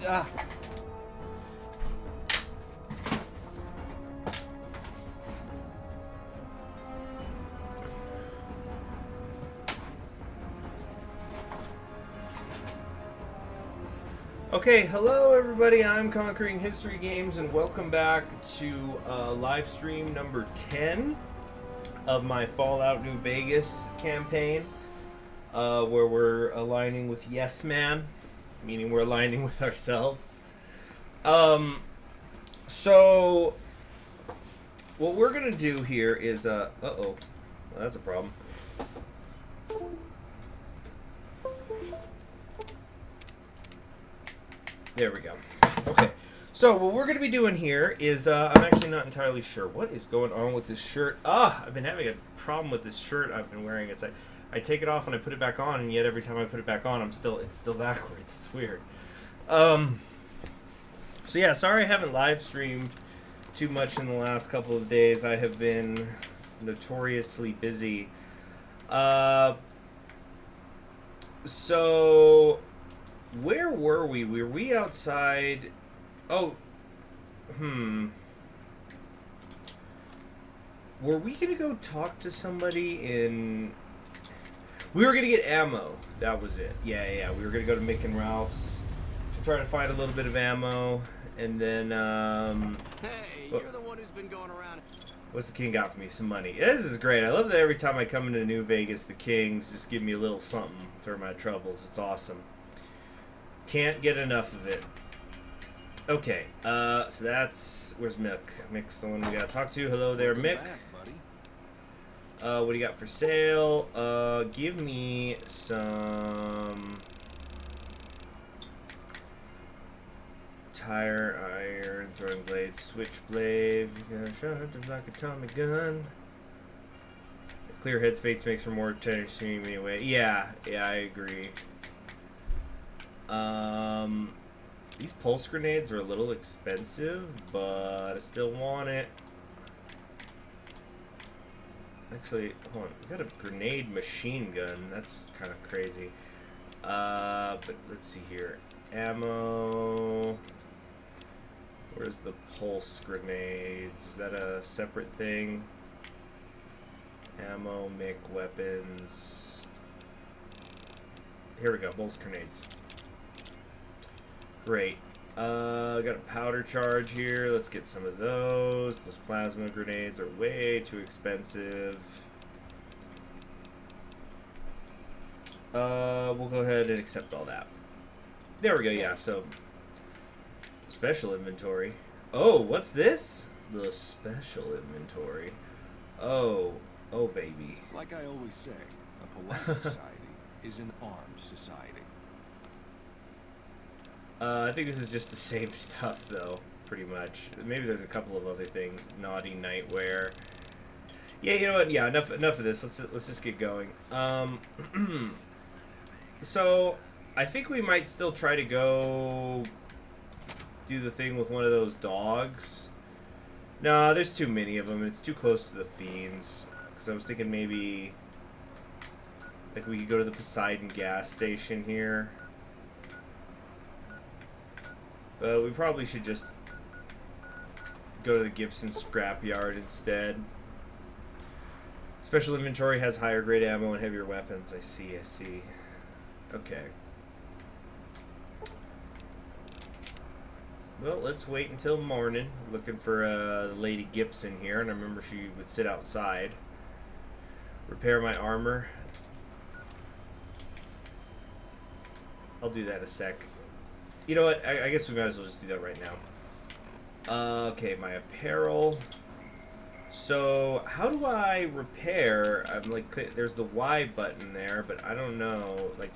Ah. Okay, hello everybody, I'm Conquering History Games and welcome back to live stream number 10 of my Fallout New Vegas campaign, where we're aligning with Yes Man, meaning we're aligning with ourselves. So what we're gonna do here is, well, that's a problem. There we go. Okay, so what we're going to be doing here is, I'm actually not entirely sure what is going on with this shirt. I've been having a problem with this shirt I've been wearing. It's like, I take it off and I put it back on, and yet every time I put it back on, it's still backwards. It's weird. So yeah, sorry I haven't live streamed too much in the last couple of days. I have been notoriously busy. So where were we? Were we outside? Oh, Were we gonna go talk to somebody in... We were gonna get ammo. That was it. Yeah. We were gonna go to Mick and Ralph's to try to find a little bit of ammo, and then, Hey, you're the one who's been going around. What's the king got for me? Some money. This is great. I love that every time I come into New Vegas, the kings just give me a little something for my troubles. It's awesome. Can't get enough of it. Okay, so that's... Where's Mick? Mick's the one we gotta talk to. Hello there, Mick. Back, buddy. What do you got for sale? Give me some... tire, iron, throwing blade, switchblade. You got a shot, like a Tommy gun. Clear headspace makes for more tenor stream anyway. Yeah, I agree. These pulse grenades are a little expensive, but I still want it. Actually, hold on. We got a grenade machine gun. That's kind of crazy. But let's see here. Ammo. Where's the pulse grenades? Is that a separate thing? Ammo, Mick, weapons. Here we go. Pulse grenades. Great. Got a powder charge here. Let's get some of those. Those plasma grenades are way too expensive. We'll go ahead and accept all that. There we go, yeah, so... Special inventory. Oh, what's this? The special inventory. Oh, baby. Like I always say, a polite society is an armed society. I think this is just the same stuff, though, pretty much. Maybe there's a couple of other things. Naughty nightwear. Yeah, you know what? Yeah, enough of this. Let's just get going. So, I think we might still try to go do the thing with one of those dogs. No, there's too many of them, and it's too close to the fiends. Because I was thinking maybe, like, we could go to the Poseidon gas station here. But we probably should just go to the Gibson scrapyard instead. Special inventory has higher grade ammo and heavier weapons. I see. Okay. Well, let's wait until morning. Looking for Lady Gibson here, and I remember she would sit outside. Repair my armor. I'll do that in a sec. You know what? I guess we might as well just do that right now. Okay, my apparel. So, how do I repair? I'm like, there's the Y button there, but I don't know. Like,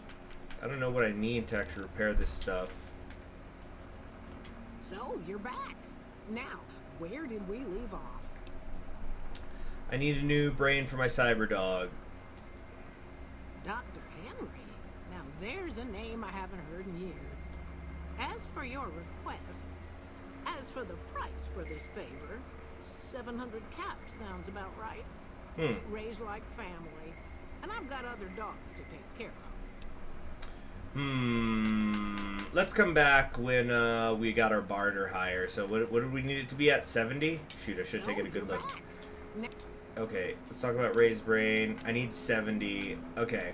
I don't know what I need to actually repair this stuff. So, you're back. Now, where did we leave off? I need a new brain for my cyber dog. Dr. Henry? Now, there's a name I haven't heard in years. As for your request, as for the price for this favor, 700 caps sounds about right. Raised like family, and I've got other dogs to take care of. Let's come back when we got our barter higher. So what did we need it to be at? 70? Shoot, I should have taken a good look. Okay, let's talk about raised brain. I need 70. Okay.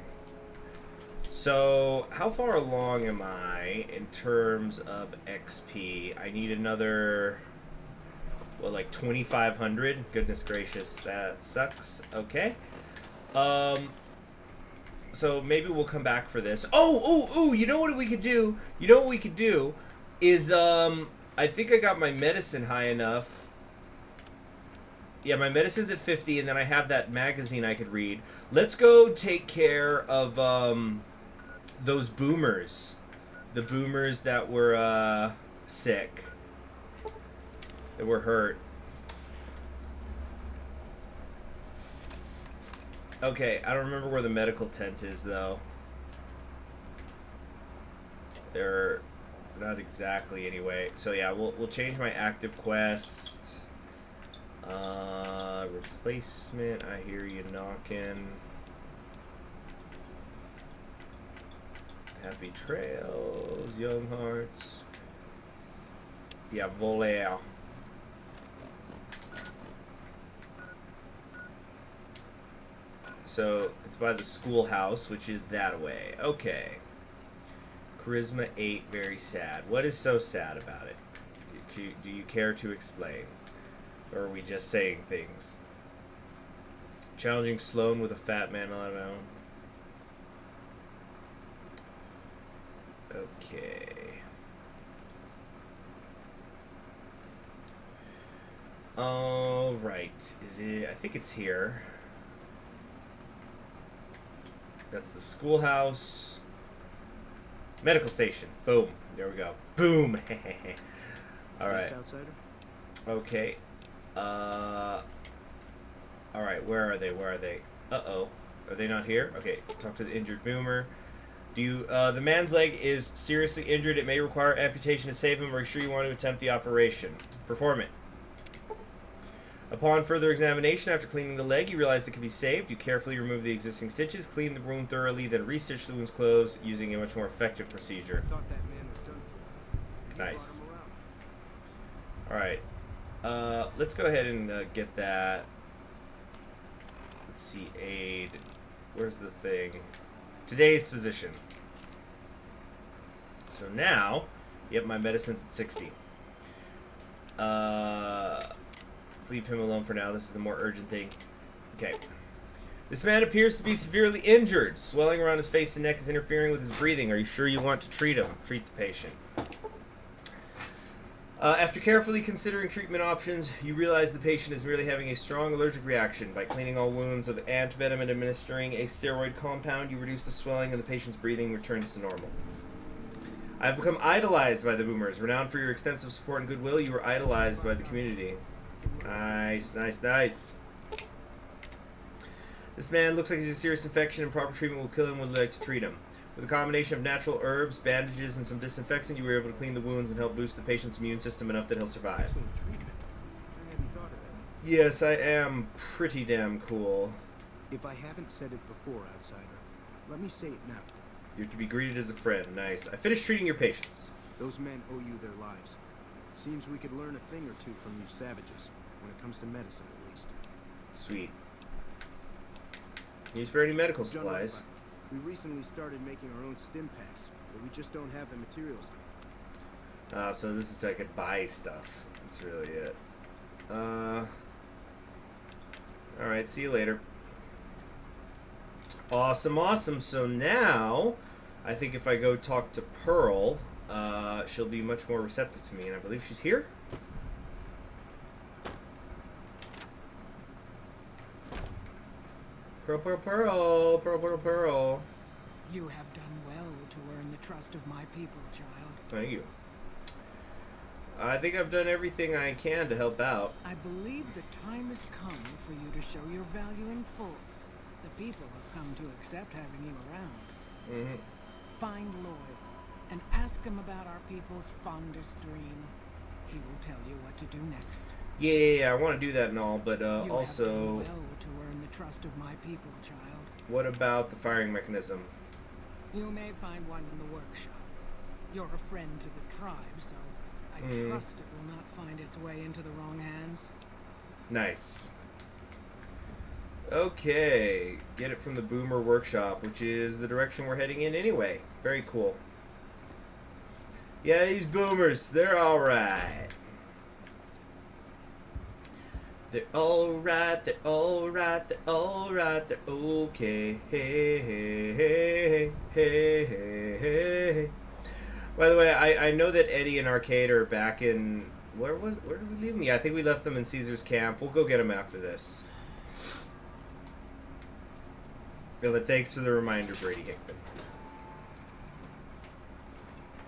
So how far along am I in terms of XP? I need another, well, like 2,500. Goodness gracious, that sucks. Okay. So maybe we'll come back for this. Oh, you know what we could do? You know what we could do is, I think I got my medicine high enough. Yeah, my medicine's at 50, and then I have that magazine I could read. Let's go take care of, those boomers. The boomers that were, sick. That were hurt. Okay, I don't remember where the medical tent is, though. They're not exactly, anyway. So yeah, we'll change my active quest. Replacement. I hear you knocking. Happy trails, young hearts. Yeah, Volaire. So it's by the schoolhouse, which is that way. Okay. Charisma 8, very sad. What is so sad about it? Do you care to explain? Or are we just saying things? Challenging Sloan with a fat man on his own. Okay. All right. Is it? I think it's here. That's the schoolhouse. Medical station. Boom. There we go. Boom. All right. Outsider? Okay. All right. Where are they? Where are they? Uh-oh. Are they not here? Okay. Talk to the injured boomer. Do you? The man's leg is seriously injured. It may require amputation to save him. Are you sure you want to attempt the operation? Perform it. Upon further examination, after cleaning the leg, you realize it can be saved. You carefully remove the existing stitches, clean the wound thoroughly, then restitch the wounds closed using a much more effective procedure. I thought that man was done for. Nice. Alright. Let's go ahead and get that. Let's see, aid. Where's the thing? Today's physician. So now, yep, my medicine's at 60. Let's leave him alone for now. This is the more urgent thing. Okay. This man appears to be severely injured. Swelling around his face and neck is interfering with his breathing. Are you sure you want to treat him? Treat the patient. After carefully considering treatment options, you realize the patient is merely having a strong allergic reaction. By cleaning all wounds of ant venom and administering a steroid compound, you reduce the swelling and the patient's breathing returns to normal. I have become idolized by the boomers. Renowned for your extensive support and goodwill, you were idolized by the community. Nice, nice, nice. This man looks like he's a serious infection and proper treatment will kill him. Would like to treat him. With a combination of natural herbs, bandages, and some disinfectant, you were able to clean the wounds and help boost the patient's immune system enough that he'll survive. Excellent treatment. I hadn't thought of that. Yes, I am pretty damn cool. If I haven't said it before, outsider, let me say it now. You're to be greeted as a friend. Nice. I finished treating your patients. Those men owe you their lives. Seems we could learn a thing or two from you savages, when it comes to medicine at least. Sweet. Can you spare any medical Don't worry supplies? about it. We recently started making our own stim packs, but we just don't have the materials. So this is so I could buy stuff. That's really it. Alright, see you later. Awesome, awesome. So now, I think if I go talk to Pearl, she'll be much more receptive to me, and I believe she's here? Pearl, Pearl, Pearl, Pearl, Pearl, Pearl. You have done well to earn the trust of my people, child. Thank you. I think I've done everything I can to help out. I believe the time has come for you to show your value in full. The people have come to accept having you around. Mm-hmm. Find Lloyd and ask him about our people's fondest dream. He will tell you what to do next. Yeah, I want to do that and all, but You have done also, well to earn the trust of my people, child. what about the firing mechanism? You may find one in the workshop. You're a friend to the tribe, so I trust it will not find its way into the wrong hands. Nice. Okay, get it from the Boomer Workshop, which is the direction we're heading in anyway. Very cool. Yeah, these boomers, they're alright. They're alright, they're alright, they're alright, they're okay. Hey, hey, hey, hey, hey, hey. By the way, I know that Eddie and Arcade are back in... Where did we leave them? Yeah, I think we left them in Caesar's camp. We'll go get them after this. Yeah, but thanks for the reminder, Brady Hickman.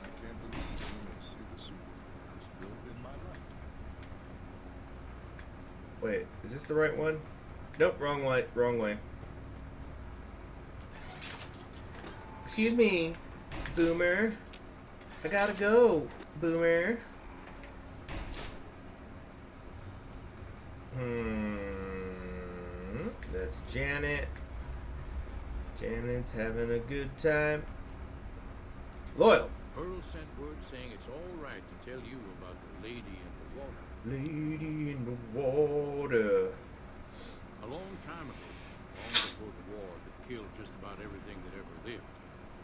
I can't believe you may see the superfans built in my lifetime. Wait, is this the right one? Nope, wrong way. Wrong way. Excuse me, Boomer. I gotta go, Boomer. That's Janet. Janet's having a good time. Loyal. Earl sent word saying it's all right to tell you about the lady in the water. Lady in the water. A long time ago, long before the war that killed just about everything that ever lived,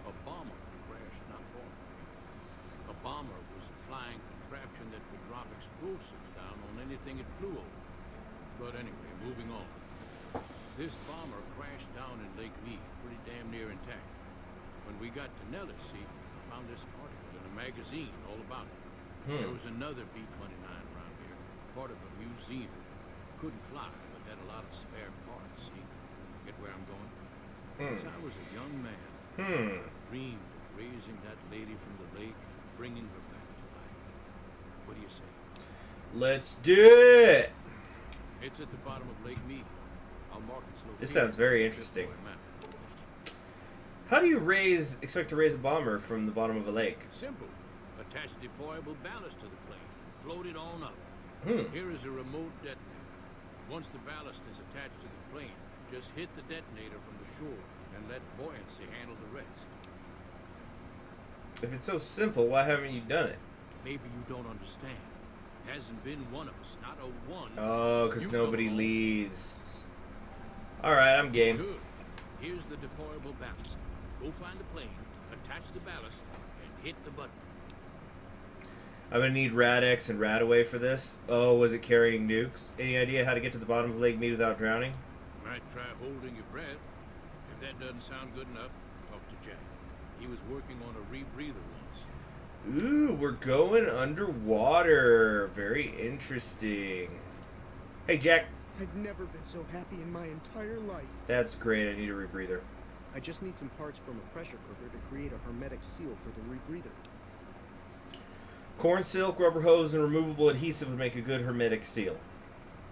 a bomber crashed not far from here. A bomber was a flying contraption that could drop explosives down on anything it flew over. But anyway, moving on. This bomber crashed down in Lake Mead, pretty damn near intact. When we got to Nellis, see, I found this article in a magazine all about it. There was another B-29 around here, part of a museum. Couldn't fly, but had a lot of spare parts, see? Get where I'm going? Since I was a young man, I dreamed of raising that lady from the lake, bringing her back to life. What do you say? Let's do it! It's at the bottom of Lake Mead. I'll mark its location. This sounds very interesting. How do you expect to raise a bomber from the bottom of a lake? Simple. Attach deployable ballast to the plane. Float it on up. Here is a remote detonator. Once the ballast is attached to the plane, just hit the detonator from the shore and let buoyancy handle the rest. If it's so simple, why haven't you done it? Maybe you don't understand. Hasn't been one of us, not a one. Oh, because You nobody come along. leads. Alright, I'm game. Good. Here's the deployable ballast. Go find the plane, attach the ballast, and hit the button. I'm gonna need Rad-X and Radaway for this. Oh, was it carrying nukes? Any idea how to get to the bottom of Lake Mead without drowning? Might try holding your breath. If that doesn't sound good enough, talk to Jack. He was working on a rebreather once. Ooh, we're going underwater. Very interesting. Hey, Jack. I've never been so happy in my entire life. That's great. I need a rebreather. I just need some parts from a pressure cooker to create a hermetic seal for the rebreather. Corn silk, rubber hose, and removable adhesive would make a good hermetic seal.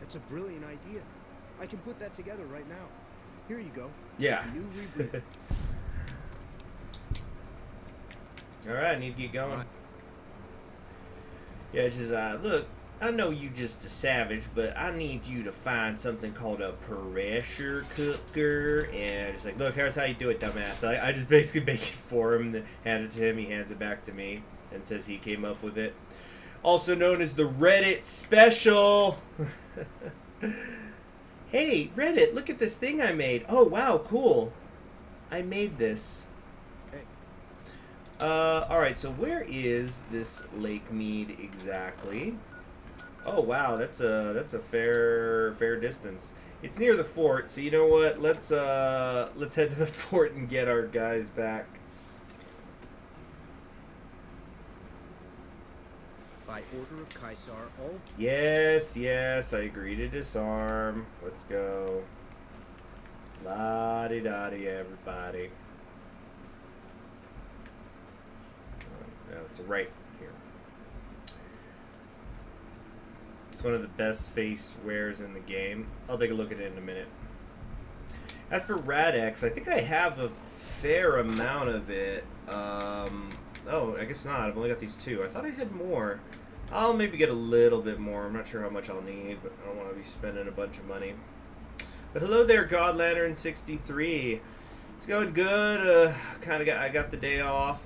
That's a brilliant idea. I can put that together right now. Here you go. Yeah. New rebreather. Alright, I need to get going. Yeah, it's just, look, I know you just a savage, but I need you to find something called a pressure cooker. And just like, look, here's how you do it, dumbass. I just basically make it for him, then hand it to him, he hands it back to me, and says he came up with it. Also known as the Reddit Special. Hey, Reddit, look at this thing I made. Oh, wow, cool. I made this. Hey. Alright, so where is this Lake Mead exactly? Oh wow, that's a fair distance. It's near the fort, so you know what? Let's head to the fort and get our guys back. By order of Caesar, all... Yes, I agree to disarm. Let's go. La-di-da-di, everybody. No, it's right here. It's one of the best face wares in the game. I'll take a look at it in a minute. As for Rad-X, I think I have a fair amount of it. Oh, I guess not. I've only got these two. I thought I had more. I'll maybe get a little bit more. I'm not sure how much I'll need, but I don't want to be spending a bunch of money. But hello there, God Lantern 63. It's going good. I got the day off,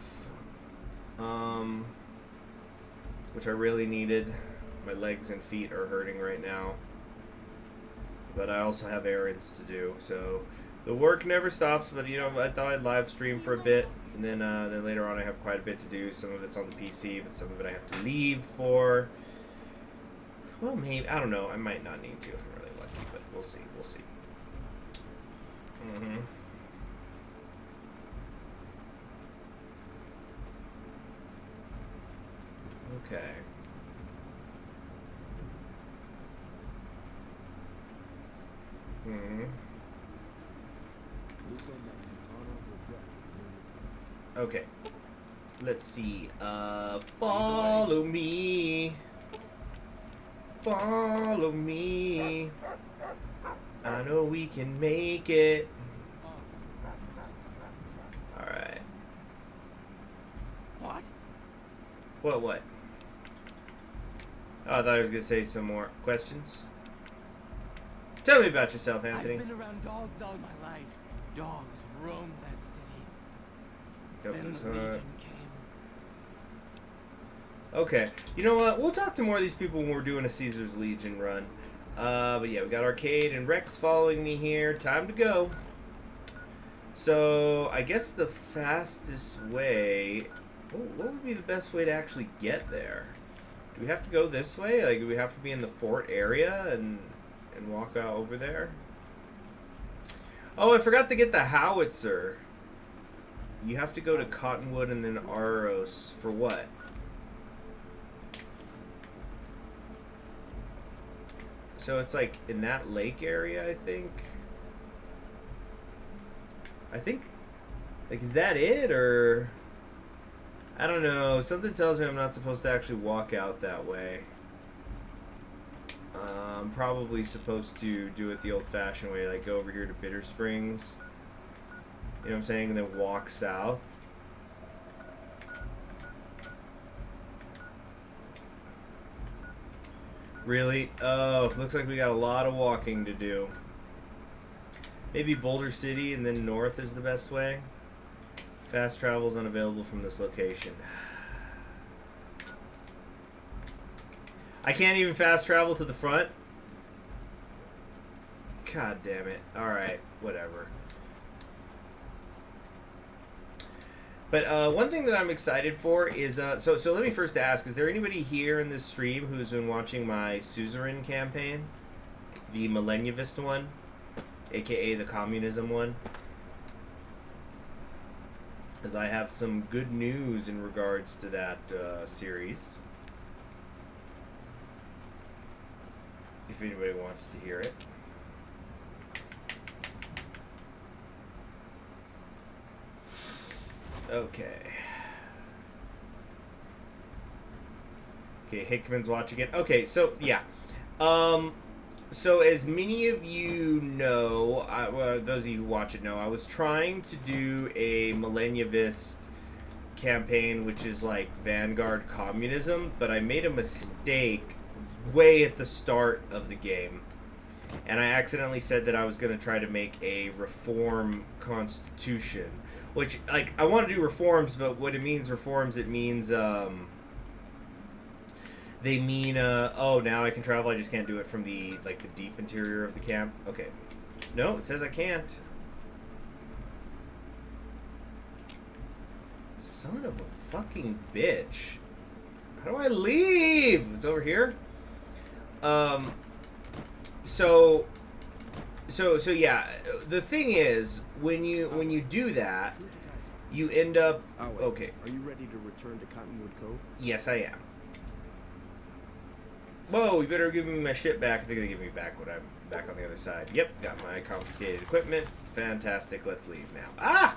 which I really needed. My legs and feet are hurting right now, but I also have errands to do. So the work never stops. But you know, I thought I'd live stream for a bit, and then later on I have quite a bit to do. Some of it's on the PC, but some of it I have to leave for. Well, maybe I don't know. I might not need to if I'm really lucky, but we'll see. We'll see. Mm-hmm. Okay. Hmm. Okay. Let's see. Follow me. Follow me. I know we can make it. Alright. What? Oh, I thought I was going to say some more questions. Tell me about yourself, Anthony. I've been around dogs all my life. Dogs roamed that city. Then the Legion came. Okay. You know what? We'll talk to more of these people when we're doing a Caesar's Legion run. But yeah, we got Arcade and Rex following me here. Time to go. So, I guess the fastest way... What would be the best way to actually get there? Do we have to go this way? Like, do we have to be in the fort area and walk out over there? Oh, I forgot to get the howitzer. You have to go to Cottonwood and then Aros. For what? So it's like in that lake area, I think. Like, is that it, or... I don't know. Something tells me I'm not supposed to actually walk out that way. I'm probably supposed to do it the old-fashioned way, like go over here to Bitter Springs. You know what I'm saying? And then walk south. Really? Oh, looks like we got a lot of walking to do. Maybe Boulder City and then north is the best way. Fast travel is unavailable from this location. I can't even fast travel to the front? God damn it. Alright, whatever. But one thing that I'm excited for is... So let me first ask, is there anybody here in this stream who's been watching my suzerain campaign? The Millennialist one? AKA the communism one? As I have some good news in regards to that series. If anybody wants to hear it. Okay. Okay, Hickman's watching it. Okay, so, yeah. So as many of you know, those of you who watch it know, I was trying to do a Millennialist campaign, which is like Vanguard communism, but I made a mistake way at the start of the game. And I accidentally said that I was going to try to make a reform constitution. Which, like, I want to do reforms, but what it means reforms, it means, they mean, oh, now I can travel, I just can't do it from the, like, the deep interior of the camp. Okay. No, it says I can't. Son of a fucking bitch. How do I leave? It's over here. So yeah, the thing is, when you do that, you end up... Okay. Are you ready to return to Cottonwood Cove? Yes, I am. Whoa, you better give me my shit back. I think they give me back when I'm back on the other side. Yep, got my confiscated equipment. Fantastic, let's leave now. Ah!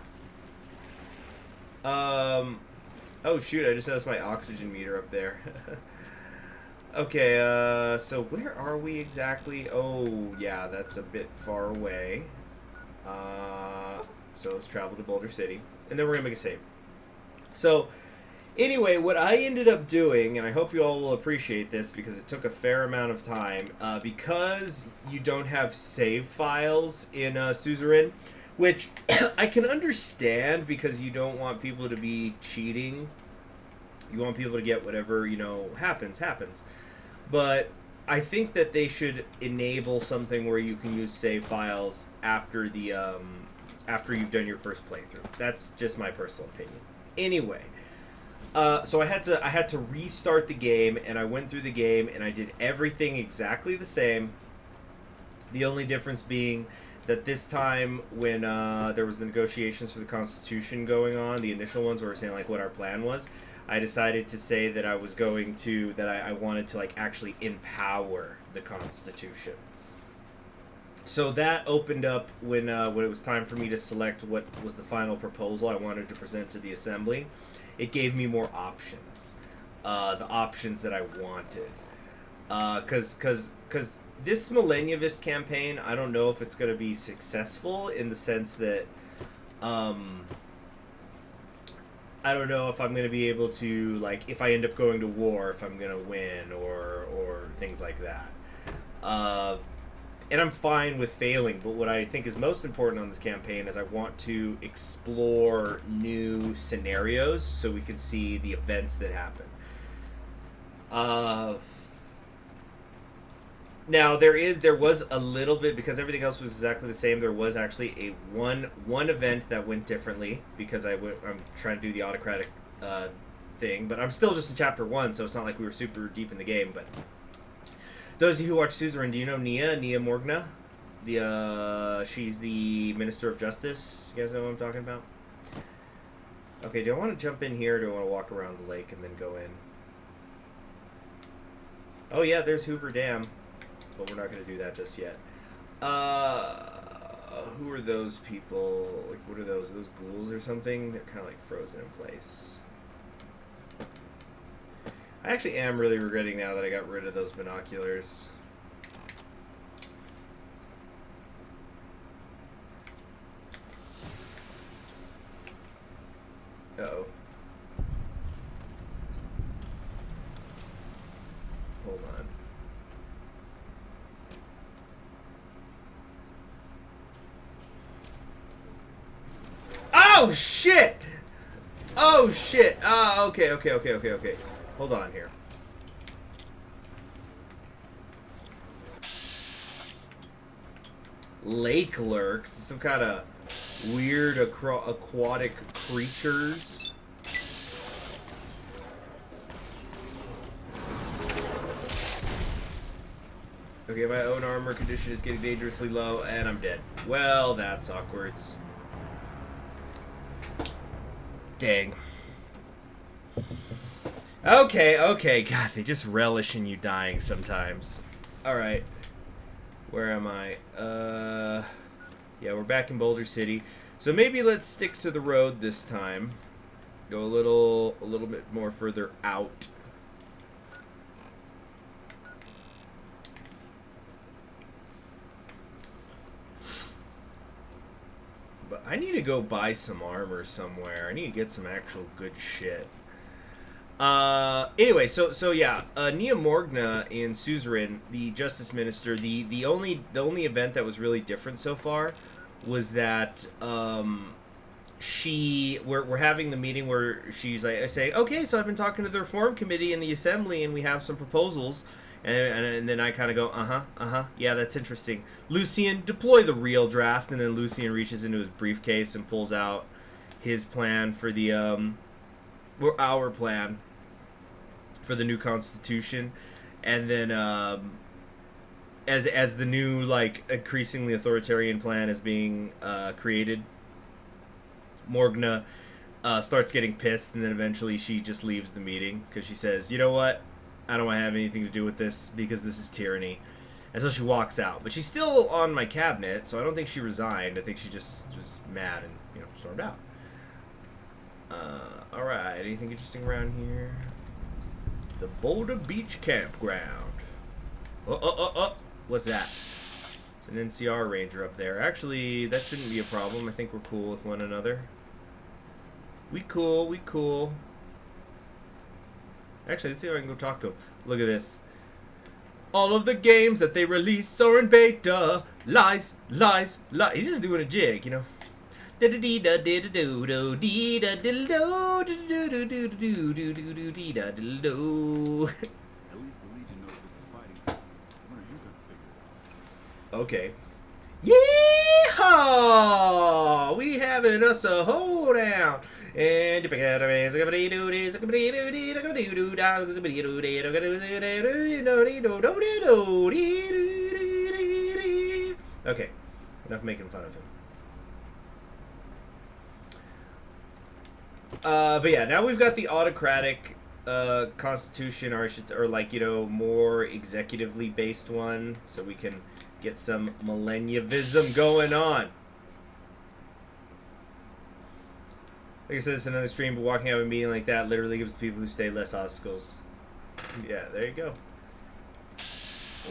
Oh shoot, I just noticed my oxygen meter up there. Okay, so where are we exactly? Oh, yeah, that's a bit far away. So let's travel to Boulder City, and then we're gonna make a save. So, anyway, what I ended up doing, and I hope you all will appreciate this because it took a fair amount of time, because you don't have save files in Suzerain, which I can understand because you don't want people to be cheating. You want people to get whatever, you know, happens. But I think that they should enable something where you can use save files after the after you've done your first playthrough. That's just my personal opinion. Anyway, so I had to restart the game, and I went through the game and I did everything exactly the same. The only difference being that this time, when there was the negotiations for the Constitution going on, the initial ones where we were saying like what our plan was, I decided to say that I was going to, that I wanted to like actually empower the Constitution. So that opened up when it was time for me to select what was the final proposal I wanted to present to the Assembly. It gave me more options, the options that I wanted, because this Millennialist campaign, I don't know if it's going to be successful in the sense that, I don't know if I'm going to be able to, like, if I end up going to war, if I'm going to win, or things like that. And I'm fine with failing, but what I think is most important on this campaign is I want to explore new scenarios so we can see the events that happen. Now there was a little bit, because everything else was exactly the same. There was actually a one event that went differently because I'm trying to do the autocratic thing, but I'm still just in chapter 1, so it's not like we were super deep in the game. But those of you who watch Suzerain, do you know Nia Morgna? She's the Minister of Justice. You guys know what I'm talking about? Okay, do I want to jump in here, or do I want to walk around the lake and then go in? Oh yeah, there's Hoover Dam. But we're not going to do that just yet. Who are those people? Like, what are those? Are those ghouls or something? They're kind of like frozen in place. I actually am really regretting now that I got rid of those binoculars. Uh-oh. Hold on. Oh, shit! Oh, shit! Okay. Hold on here. Lake lurks. Some kind of weird aquatic creatures. Okay, my own armor condition is getting dangerously low, and I'm dead. Well, that's awkward. Dang. Okay. God, they just relish in you dying sometimes. Alright. Where am I? Yeah, we're back in Boulder City. So maybe let's stick to the road this time. Go a little bit more further out. But I need to go buy some armor somewhere. I need to get some actual good shit. Anyway, so yeah, Nia Morgna in Suzerain, the Justice Minister, the only event that was really different so far was that we're having the meeting where she's like saying, okay, so I've been talking to the Reform Committee in the Assembly and we have some proposals. And then I kind of go, yeah, that's interesting. Lucien, deploy the real draft. And then Lucien reaches into his briefcase and pulls out his plan for the, our plan for the new Constitution. And then, as the new, like, increasingly authoritarian plan is being created, Morgna starts getting pissed, and then eventually she just leaves the meeting because she says, you know what? I don't want to have anything to do with this because this is tyranny. And so she walks out. But she's still on my cabinet, so I don't think she resigned. I think she just was mad and, stormed out. Alright, anything interesting around here? The Boulder Beach Campground. Oh. What's that? It's an NCR ranger up there. Actually, that shouldn't be a problem. I think we're cool with one another. We cool. Actually, let's see if I can go talk to him. Look at this. All of the games that they release are in beta. Lies. He's just doing a jig, At least the Legion knows what they're fighting for. When are you gonna figure it out? Okay. Yeehaw! We having us a hoedown. And okay, enough making fun of him. But yeah, now we've got the autocratic constitution, or like, you know, more executively based one, so we can get some millennialism going on. Like I said, it's another stream, but walking out of a meeting like that literally gives the people who stay less obstacles. Yeah, there you go.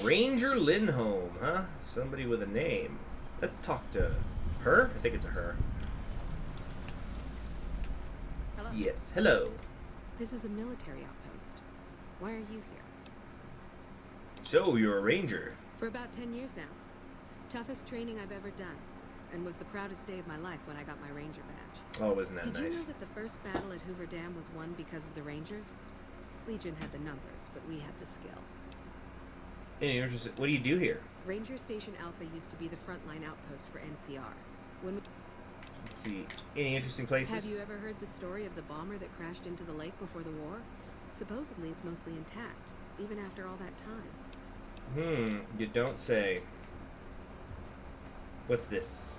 Ranger Lindholm, huh? Somebody with a name. Let's talk to her. I think it's a her. Hello. Yes, hello. This is a military outpost. Why are you here? So, you're a ranger. For about 10 years now. Toughest training I've ever done. And was the proudest day of my life when I got my ranger badge. Oh, wasn't that Did nice? you know that the first battle at Hoover Dam was won because of the Rangers? Legion had the numbers, but we had the skill. Any interest? What do you do here? Ranger Station Alpha used to be the frontline outpost for NCR. When we... Let's see. Any interesting places? Have you ever heard the story of the bomber that crashed into the lake before the war? Supposedly it's mostly intact, even after all that time. You don't say. What's this?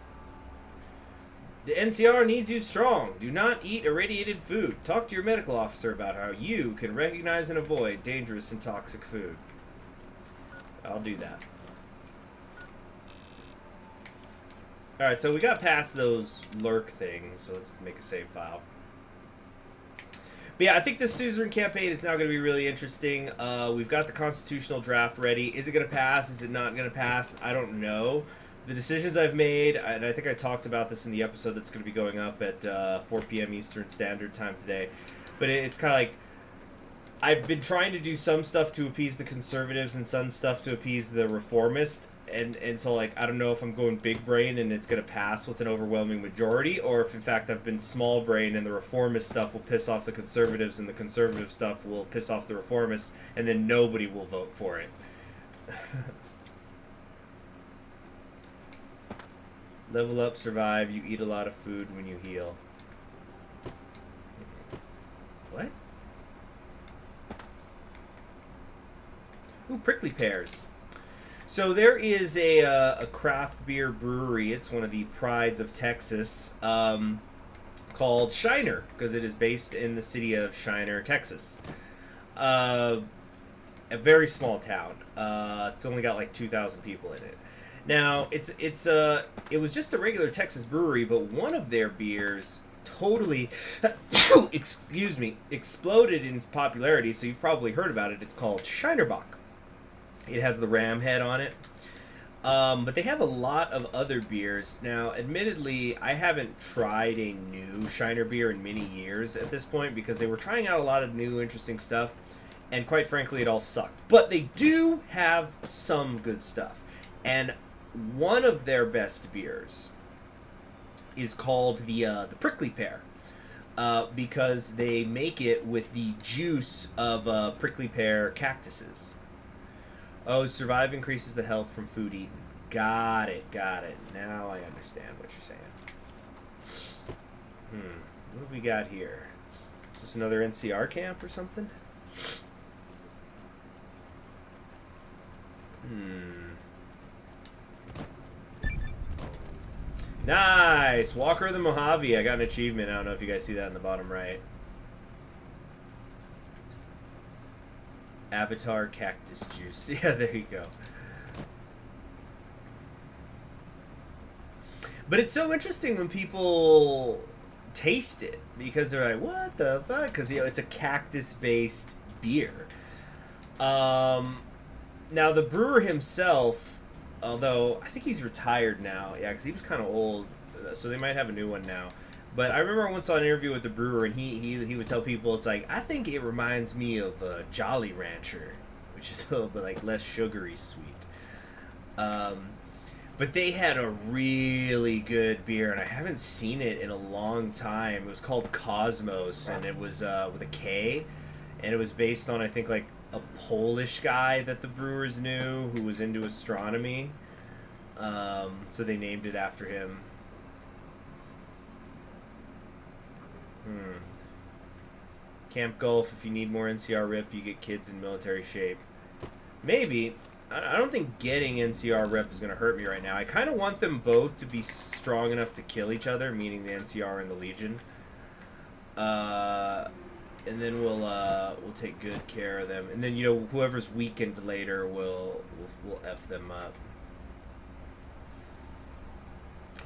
The NCR needs you strong. Do not eat irradiated food. Talk to your medical officer about how you can recognize and avoid dangerous and toxic food. I'll do that. Alright, so we got past those lurk things, so let's make a save file. But yeah, I think this suzerain campaign is now going to be really interesting. We've got the constitutional draft ready. Is it going to pass? Is it not going to pass? I don't know. The decisions I've made, and I think I talked about this in the episode that's going to be going up at 4 p.m. Eastern Standard Time today, but it's kind of like, I've been trying to do some stuff to appease the conservatives and some stuff to appease the reformists, and so, like, I don't know if I'm going big brain and it's going to pass with an overwhelming majority, or if in fact I've been small brain and the reformist stuff will piss off the conservatives and the conservative stuff will piss off the reformists, and then nobody will vote for it. Level up, survive, you eat a lot of food when you heal. What? Ooh, prickly pears. So there is a craft beer brewery. It's one of the prides of Texas, called Shiner, because it is based in the city of Shiner, Texas. A very small town. It's only got like 2,000 people in it. Now, it was just a regular Texas brewery, but one of their beers totally, excuse me, exploded in popularity, so you've probably heard about it. It's called Shinerbach. It has the ram head on it. But they have a lot of other beers. Now, admittedly, I haven't tried a new Shiner beer in many years at this point, because they were trying out a lot of new, interesting stuff, and quite frankly, it all sucked. But they do have some good stuff. And one of their best beers is called the prickly pear, because they make it with the juice of prickly pear cactuses. Oh, survive increases the health from food eaten. Got it, got it. Now I understand what you're saying. What have we got here? Just another NCR camp or something? Nice! Walker of the Mojave. I got an achievement. I don't know if you guys see that in the bottom right. Avatar cactus juice. Yeah, there you go. But it's so interesting when people taste it, because they're like, what the fuck? Because, you know, it's a cactus-based beer. Now, the brewer himself, although I think he's retired now, yeah, because he was kind of old, so they might have a new one now. But I remember I once saw an interview with the brewer, and he would tell people, it's like, I think it reminds me of Jolly Rancher, which is a little bit like less sugary sweet. But they had a really good beer, and I haven't seen it in a long time. It was called Cosmos, and it was with a K, and it was based on, I think, like a Polish guy that the brewers knew who was into astronomy. So they named it after him. Camp Gulf, if you need more NCR rep, you get kids in military shape. Maybe. I don't think getting NCR rep is going to hurt me right now. I kind of want them both to be strong enough to kill each other, meaning the NCR and the Legion. And then we'll take good care of them. And then, you know, whoever's weakened later, we'll F them up.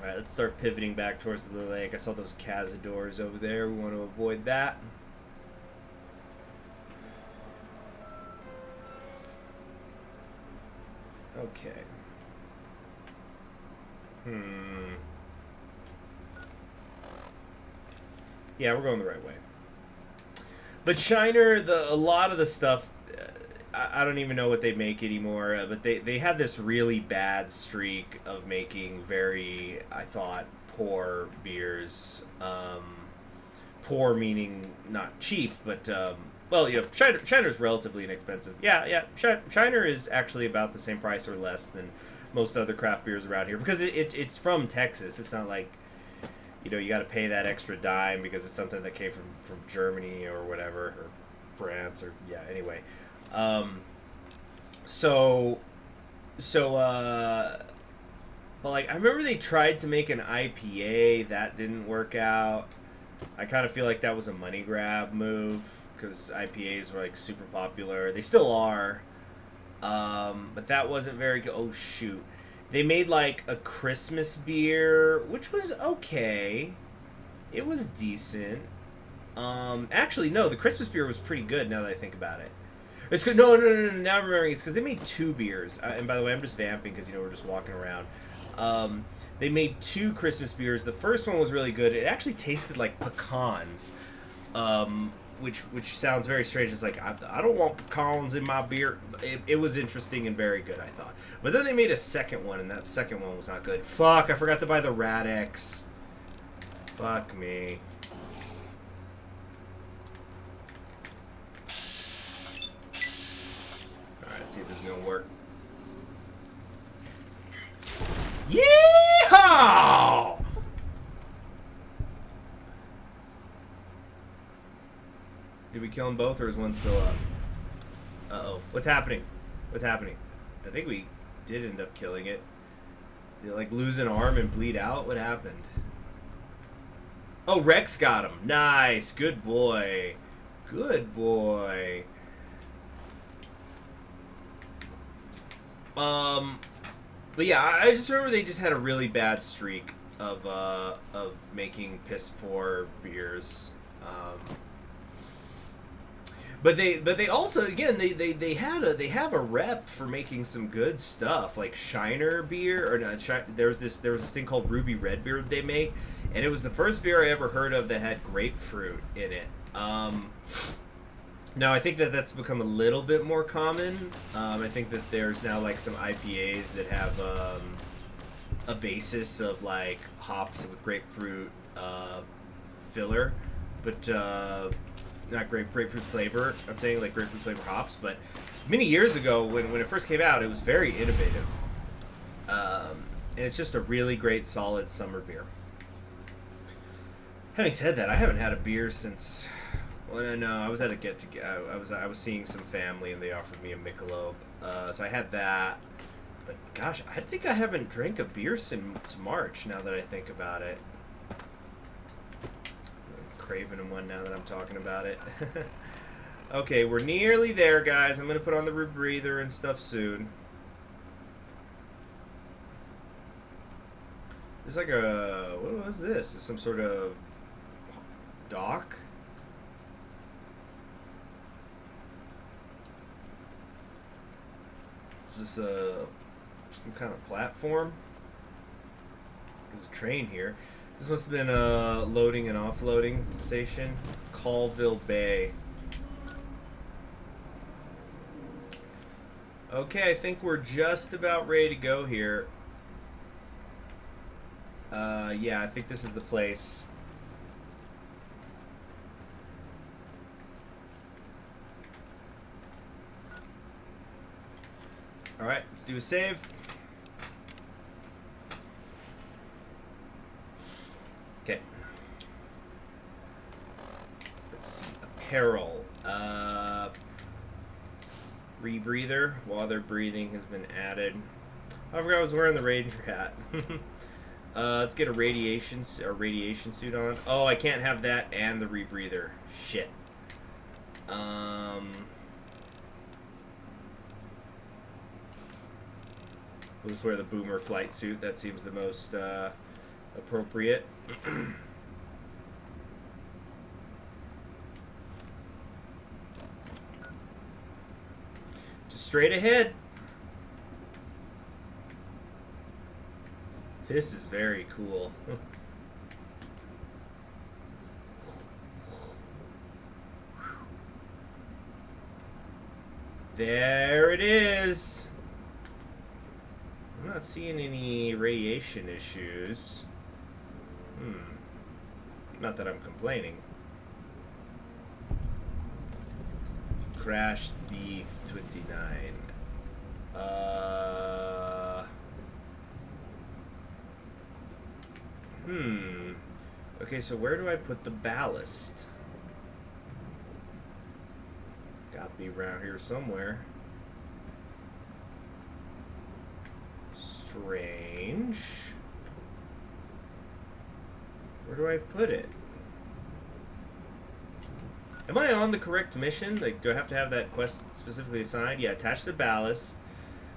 Alright, let's start pivoting back towards the lake. I saw those cazadores over there. We want to avoid that. Okay. Yeah, we're going the right way. But Shiner, a lot of the stuff, I don't even know what they make anymore, but they had this really bad streak of making very, I thought, poor beers. Poor meaning not cheap, but well, you know, Shiner's relatively inexpensive. Yeah, Shiner is actually about the same price or less than most other craft beers around here because it's from Texas. It's not like, you know, you got to pay that extra dime because it's something that came from Germany or whatever, or France, or yeah. Anyway, but like I remember they tried to make an IPA that didn't work out. I kind of feel like that was a money grab move because IPAs were like super popular. They still are, but that wasn't very good. Oh shoot. They made like a Christmas beer, which was okay. It was decent. Actually, no, the Christmas beer was pretty good now that I think about it. It's good. No. Now I'm remembering it's because they made two beers. And by the way, I'm just vamping because, you know, we're just walking around. They made two Christmas beers. The first one was really good. It actually tasted like pecans, which sounds very strange. It's like, I don't want pecans in my beer. It was interesting and very good, I thought. But then they made a second one, and that second one was not good. Fuck, I forgot to buy the Radix. Fuck me. Alright, let's see if this is going to work. Yeehaw! Did we kill them both, or is one still up? Uh-oh. What's happening? What's happening? I think we did end up killing it. Did it, like, lose an arm and bleed out? What happened? Oh, Rex got him. Nice. Good boy. Good boy. But yeah, I just remember they just had a really bad streak of making piss poor beers. But they also, again, they have a rep for making some good stuff, like Shiner beer, or not. There was this thing called Ruby Red beer they make, and it was the first beer I ever heard of that had grapefruit in it. Now I think that's become a little bit more common. I think that there's now like some IPAs that have a basis of like hops with grapefruit filler, but not grapefruit flavor. I'm saying like grapefruit flavor hops. But many years ago, when it first came out, it was very innovative, and it's just a really great, solid summer beer. Having said that, I haven't had a beer since. Well, no, I was at a get-together. I was seeing some family, and they offered me a Michelob, so I had that. But gosh, I think I haven't drank a beer since March. Now that I think about it. Craving one now that I'm talking about it. Okay, we're nearly there, guys. I'm gonna put on the rebreather and stuff soon. It's like a, what was this? Is some sort of dock? Is this some kind of platform? There's a train here. This must have been a loading and offloading station. Colville Bay. Okay, I think we're just about ready to go here. Yeah, I think this is the place. Alright, let's do a save. Okay. Let's see. Apparel. Rebreather. While they're breathing has been added. I forgot I was wearing the Ranger hat. Let's get a radiation suit on. Oh, I can't have that and the rebreather. Shit. We'll just wear the boomer flight suit. That seems the most appropriate. Just straight ahead. This is very cool. There it is. I'm not seeing any radiation issues. Not that I'm complaining. Crashed B-29. Okay, so where do I put the ballast? Gotta be around here somewhere. Strange. Where do I put it? Am I on the correct mission? Like, do I have to have that quest specifically assigned? Yeah, attach the ballast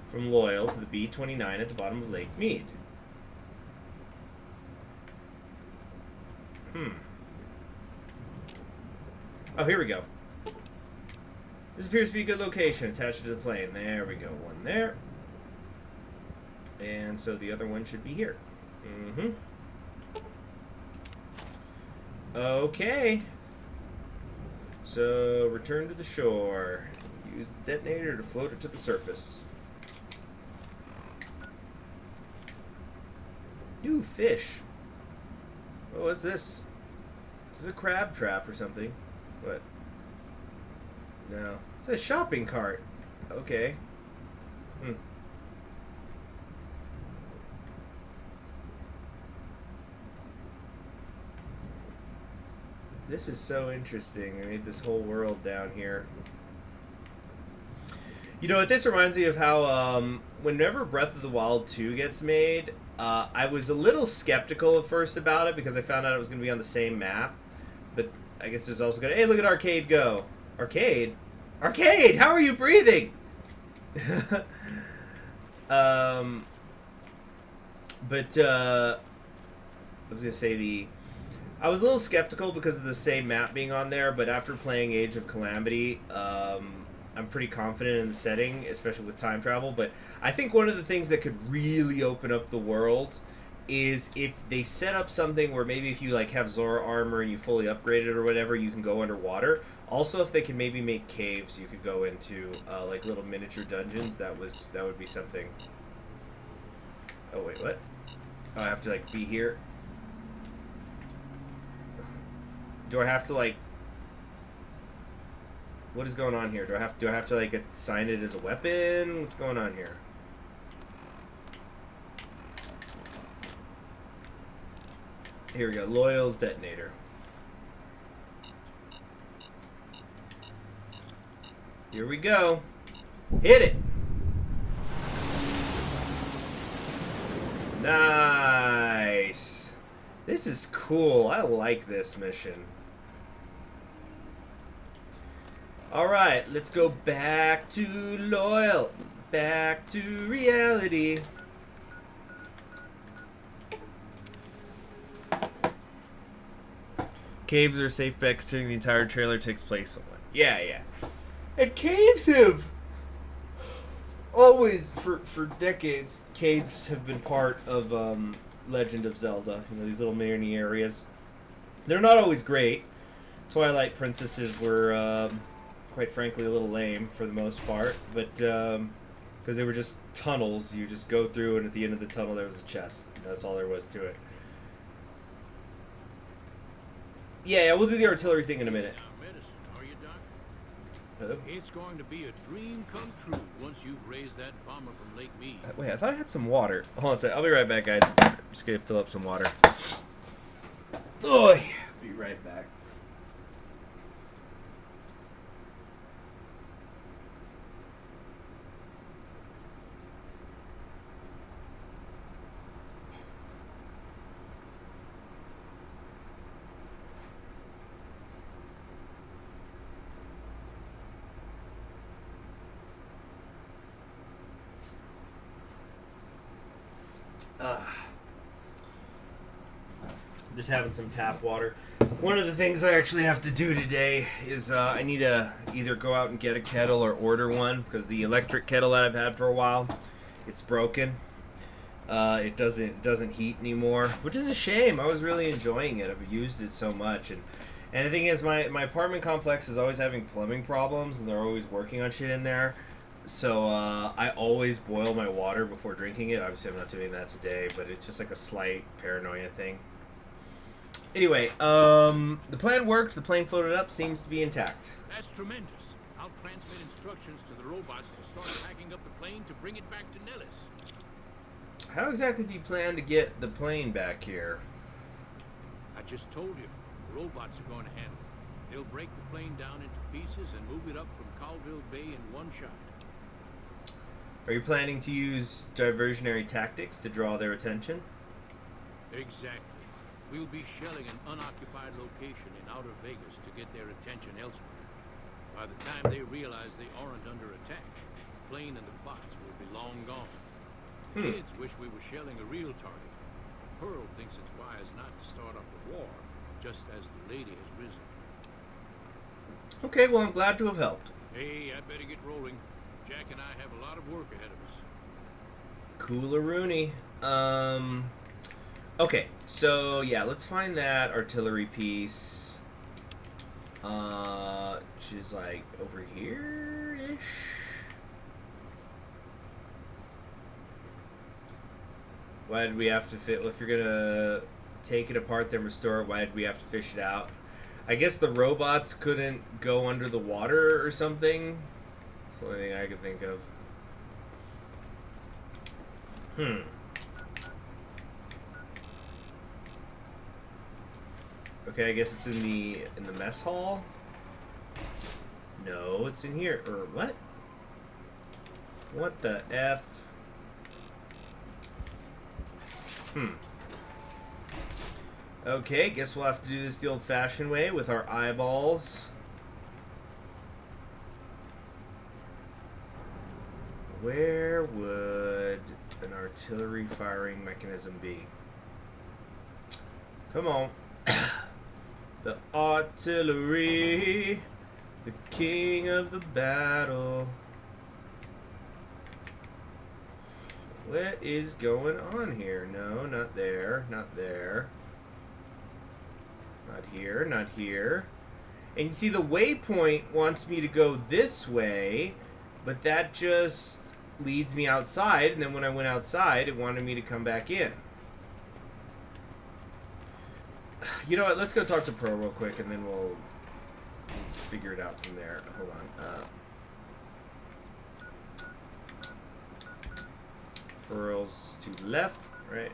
from Loyal to the B-29 at the bottom of Lake Mead. Oh, here we go. This appears to be a good location. Attach it to the plane. There we go. One there. And so the other one should be here. Okay. So, return to the shore. Use the detonator to float it to the surface. Ooh, fish. What was this? Is it a crab trap or something? What? No. It's a shopping cart. Okay. This is so interesting. I made this whole world down here. You know what? This reminds me of how whenever Breath of the Wild 2 gets made, I was a little skeptical at first about it because I found out it was going to be on the same map. But I guess there's also going to... Hey, look at Arcade go. Arcade? Arcade! How are you breathing? I was going to say I was a little skeptical because of the same map being on there, but after playing Age of Calamity, I'm pretty confident in the setting, especially with time travel. But I think one of the things that could really open up the world is if they set up something where maybe if you like have Zora armor and you fully upgrade it or whatever, you can go underwater. Also, if they can maybe make caves you could go into, like little miniature dungeons, that would be something. Oh wait, what? Oh, I have to like be here. Do I have to like? What is going on here? Do I have to like assign it as a weapon? What's going on here? Here we go. Loyal's detonator. Here we go. Hit it. Nice. This is cool. I like this mission. Alright, let's go back to Loyal. Back to reality. Caves are safe bet considering the entire trailer takes place on one. Yeah, yeah. And caves have always, for decades, caves have been part of Legend of Zelda. You know, these little mini areas. They're not always great. Twilight Princesses were, quite frankly, a little lame for the most part. But, because they were just tunnels. You just go through, and at the end of the tunnel there was a chest. That's all there was to it. Yeah, we'll do the artillery thing in a minute. Now, medicine, are you, Doc? Hello? It's going to be a dream come true once you've raised that bomber from Lake Mead. Wait, I thought I had some water. Hold on a sec. I'll be right back, guys. I'm just gonna fill up some water. Oy! Be right back. Just having some tap water. One of the things I actually have to do today is I need to either go out and get a kettle or order one, because the electric kettle that I've had for a while, it's broken. It doesn't heat anymore, which is a shame. I was really enjoying it. I've used it so much, and the thing is, my apartment complex is always having plumbing problems, and they're always working on shit in there. So I always boil my water before drinking it. Obviously, I'm not doing that today, but it's just like a slight paranoia thing. Anyway, the plan worked. The plane floated up. Seems to be intact. That's tremendous. I'll transmit instructions to the robots to start packing up the plane to bring it back to Nellis. How exactly do you plan to get the plane back here? I just told you, the robots are going to handle it. They'll break the plane down into pieces and move it up from Colville Bay in one shot. Are you planning to use diversionary tactics to draw their attention? Exactly. We'll be shelling an unoccupied location in outer Vegas to get their attention elsewhere. By the time they realize they aren't under attack, the plane and the plots will be long gone. The kids wish we were shelling a real target. Pearl thinks it's wise not to start up a war, just as the lady has risen. Okay, well, I'm glad to have helped. Hey, I better get rolling. Jack and I have a lot of work ahead of us. Cooler-rooney. Okay, so yeah, let's find that artillery piece. Which is like over here-ish. Why did we have to fit? If you're gonna take it apart then restore it, why did we have to fish it out? I guess the robots couldn't go under the water or something. That's the only thing I could think of. Okay, I guess it's in the mess hall. No, it's in here. Or what? What the F? Okay, guess we'll have to do this the old-fashioned way with our eyeballs. Where would an artillery firing mechanism be? Come on. The artillery, the king of the battle. What is going on here? No, not there, not there. Not here, not here. And you see the waypoint wants me to go this way, but that just leads me outside, and then when I went outside, it wanted me to come back in. You know what, let's go talk to Pearl real quick, and then we'll figure it out from there. Hold on. Pearl's to the left, right?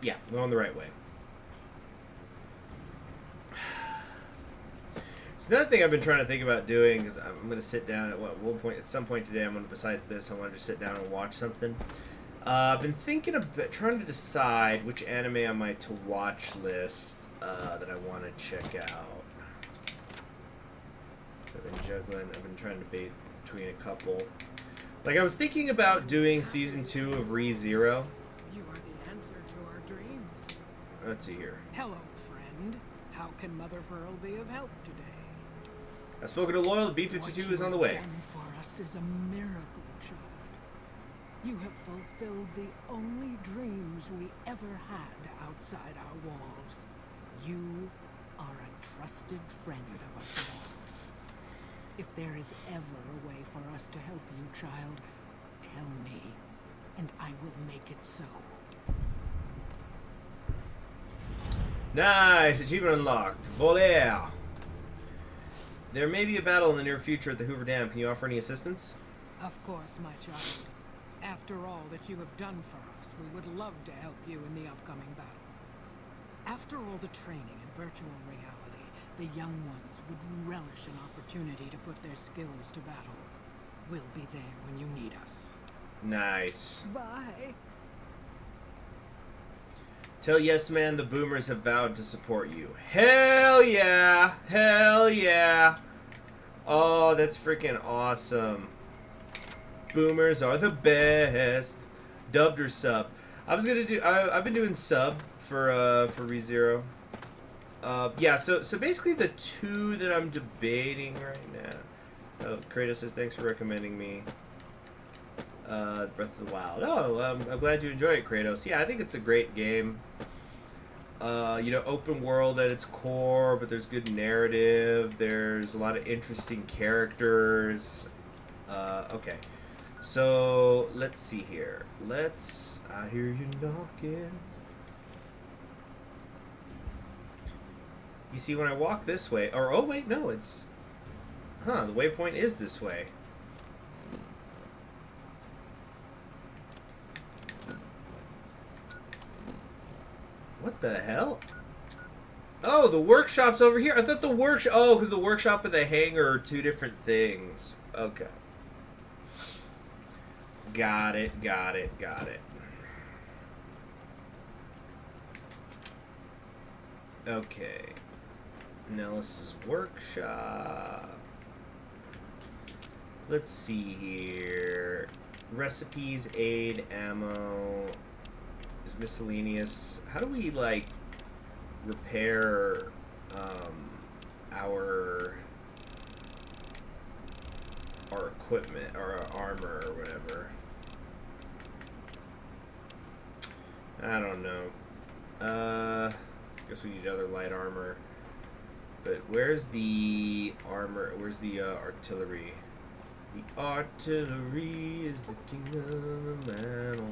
Yeah, we're on the right way. So another thing I've been trying to think about doing is I'm going to sit down at some point today. I'm going to, besides this, I want to just sit down and watch something. I've been thinking about trying to decide which anime on my to-watch list that I want to check out. So I've been juggling. I've been trying to debate between a couple. Like, I was thinking about doing season 2 of ReZero. You are the answer to our dreams. Let's see here. Hello, friend. How can Mother Pearl be of help today? I've spoken to Loyal. The B-52 is on the way. What you have done for us is a miracle, child. You have fulfilled the only dreams we ever had outside our walls. You are a trusted friend of us all. If there is ever a way for us to help you, child, tell me, and I will make it so. Nice! Achievement unlocked. Volaire. There may be a battle in the near future at the Hoover Dam. Can you offer any assistance? Of course, my child. After all that you have done for us, we would love to help you in the upcoming battle. After all the training in virtual reality, the young ones would relish an opportunity to put their skills to battle. We'll be there when you need us. Nice. Bye. Tell Yes Man the Boomers have vowed to support you. Hell yeah! Hell yeah! Oh, that's freaking awesome. Boomers are the best. Dubbed or sub? I was gonna do. I've been doing sub for ReZero. Yeah. So basically the two that I'm debating right now. Oh, Kratos says thanks for recommending me. Breath of the Wild. Oh, I'm glad you enjoy it, Kratos. Yeah, I think it's a great game. You know, open world at its core, but there's good narrative. There's a lot of interesting characters. Okay. So, let's see here. I hear you knocking. You see, when I walk this way, or, oh wait, no, it's, the waypoint is this way. What the hell? Oh, the workshop's over here. I thought the workshop, because the workshop and the hangar are two different things. Okay. Got it. Okay. Nellis's workshop. Let's see here. Recipes, aid, ammo. Is miscellaneous. How do we, like, repair our equipment or our armor or whatever? I don't know. Guess we need other light armor. But where's the armor? Where's the artillery? The artillery is the king of the metal.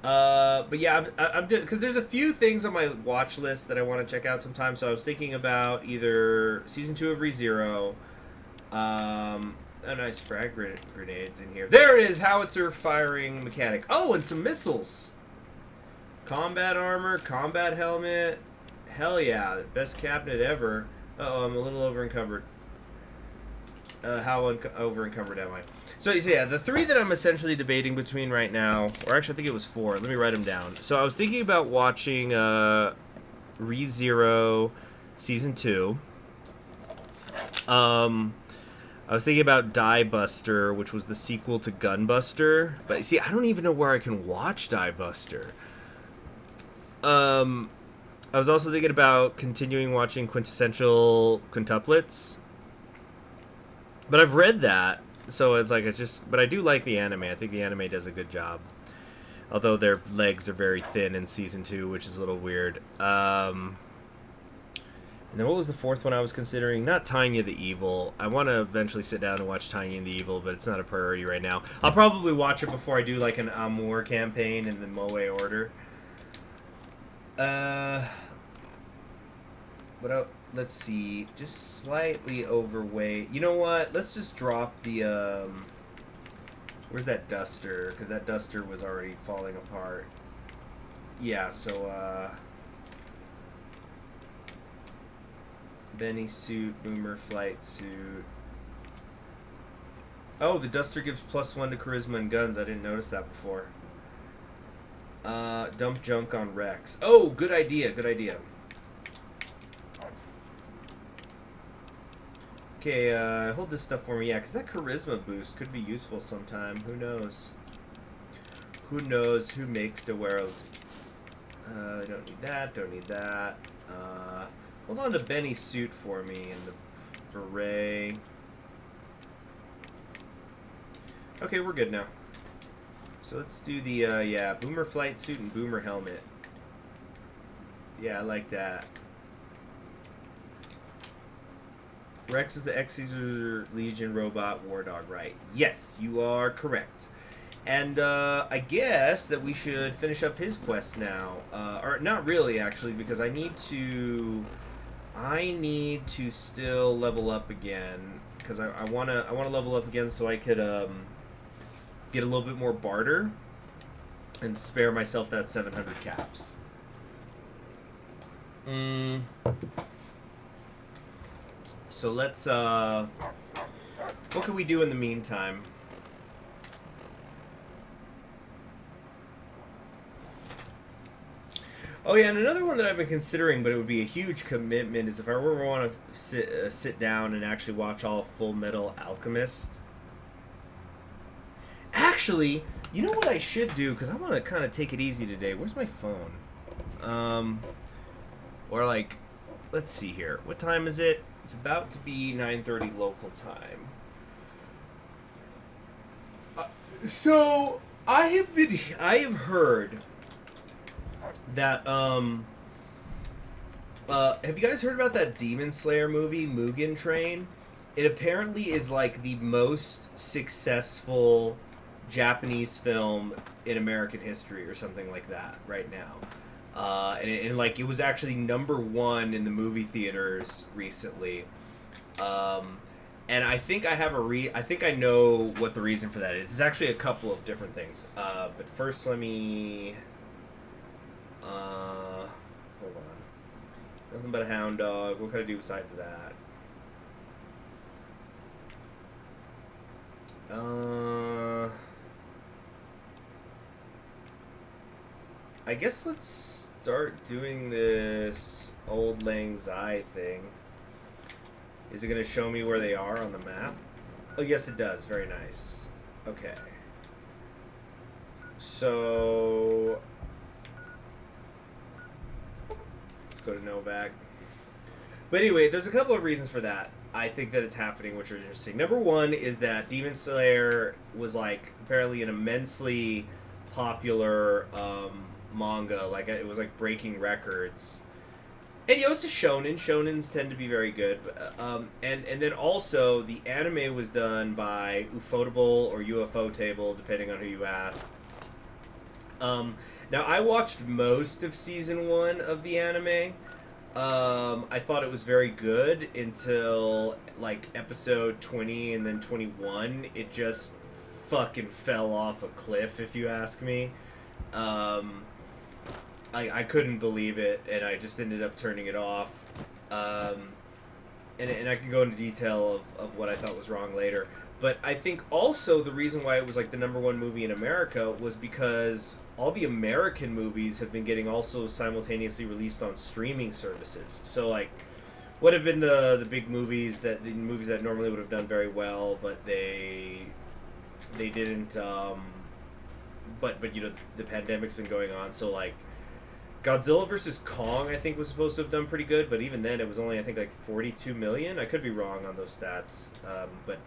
But yeah, I'm because there's a few things on my watch list that I want to check out sometime. So I was thinking about either season 2 of ReZero. A nice frag grenades in here. There it is, howitzer firing mechanic. Oh, and some missiles. Combat armor, combat helmet. Hell yeah, best cabinet ever. Uh-oh, I'm a little over encumbered. How over encumbered am I? So yeah, the three that I'm essentially debating between right now, or actually I think it was 4. Let me write them down. So I was thinking about watching ReZero season 2. I was thinking about Die Buster, which was the sequel to Gunbuster. But see, I don't even know where I can watch Die Buster. I was also thinking about continuing watching Quintessential Quintuplets. But I've read that, so it's like, but I do like the anime. I think the anime does a good job. Although their legs are very thin in season 2, which is a little weird. And then what was the 4th one I was considering? Not Tanya the Evil. I want to eventually sit down and watch Tanya the Evil, but it's not a priority right now. I'll probably watch it before I do like an Amour campaign in the Moe order. Let's see. Just slightly overweight. You know what? Let's just drop the, where's that duster? Because that duster was already falling apart. Yeah, so, Benny suit, boomer flight suit. Oh, the duster gives +1 to charisma and guns. I didn't notice that before. Dump junk on Rex. Oh, good idea, good idea. Okay, hold this stuff for me. Yeah, because that charisma boost could be useful sometime. Who knows? Who knows who makes the world? Don't need that, don't need that. Hold on to Benny's suit for me and the beret. Okay, we're good now. So let's do the, yeah, boomer flight suit and boomer helmet. Yeah, I like that. Rex is the X-Caesar Legion robot war dog, right? Yes, you are correct. And I guess that we should finish up his quest now. Or not really, actually, because I need to still level up again. Because I wanna level up again so I could get a little bit more barter and spare myself that 700 caps. So let's what can we do in the meantime? Oh yeah, and another one that I've been considering, but it would be a huge commitment, is if I ever want to sit down and actually watch all of Full Metal Alchemist. Actually, you know what I should do, because I want to kind of take it easy today. Where's my phone? Or like, let's see here. What time is it? It's about to be 9:30 local time. So I have heard that have you guys heard about that Demon Slayer movie, Mugen Train? It apparently is like the most successful Japanese film in American history or something like that right now. And like it was actually #1 in the movie theaters recently. And I think I have I think I know what the reason for that is. It's actually a couple of different things. But first let me hold on. Nothing but a hound dog. What can I do besides that? I guess let's start doing this Old Lang Syne thing. Is it going to show me where they are on the map? Oh, yes, it does. Very nice. Okay. So let's go to Novak. But anyway, there's a couple of reasons for that. I think that it's happening, which are interesting. #1 is that Demon Slayer was like apparently an immensely popular manga. Like it was like breaking records. And you know, it's a shonen. Shonens tend to be very good. And then also the anime was done by Ufotable or UFO Table, depending on who you ask. Now I watched most of season 1 of the anime. I thought it was very good until like episode 20 and then 21. It just fucking fell off a cliff, if you ask me. I couldn't believe it, and I just ended up turning it off. And I can go into detail of what I thought was wrong later. But I think also the reason why it was like the #1 movie in America was because all the American movies have been getting also simultaneously released on streaming services. So like, what have been the big movies the movies that normally would have done very well, but they didn't. But you know, the pandemic's been going on, so like Godzilla vs. Kong, I think, was supposed to have done pretty good, but even then it was only, I think, like 42 million. I could be wrong on those stats, but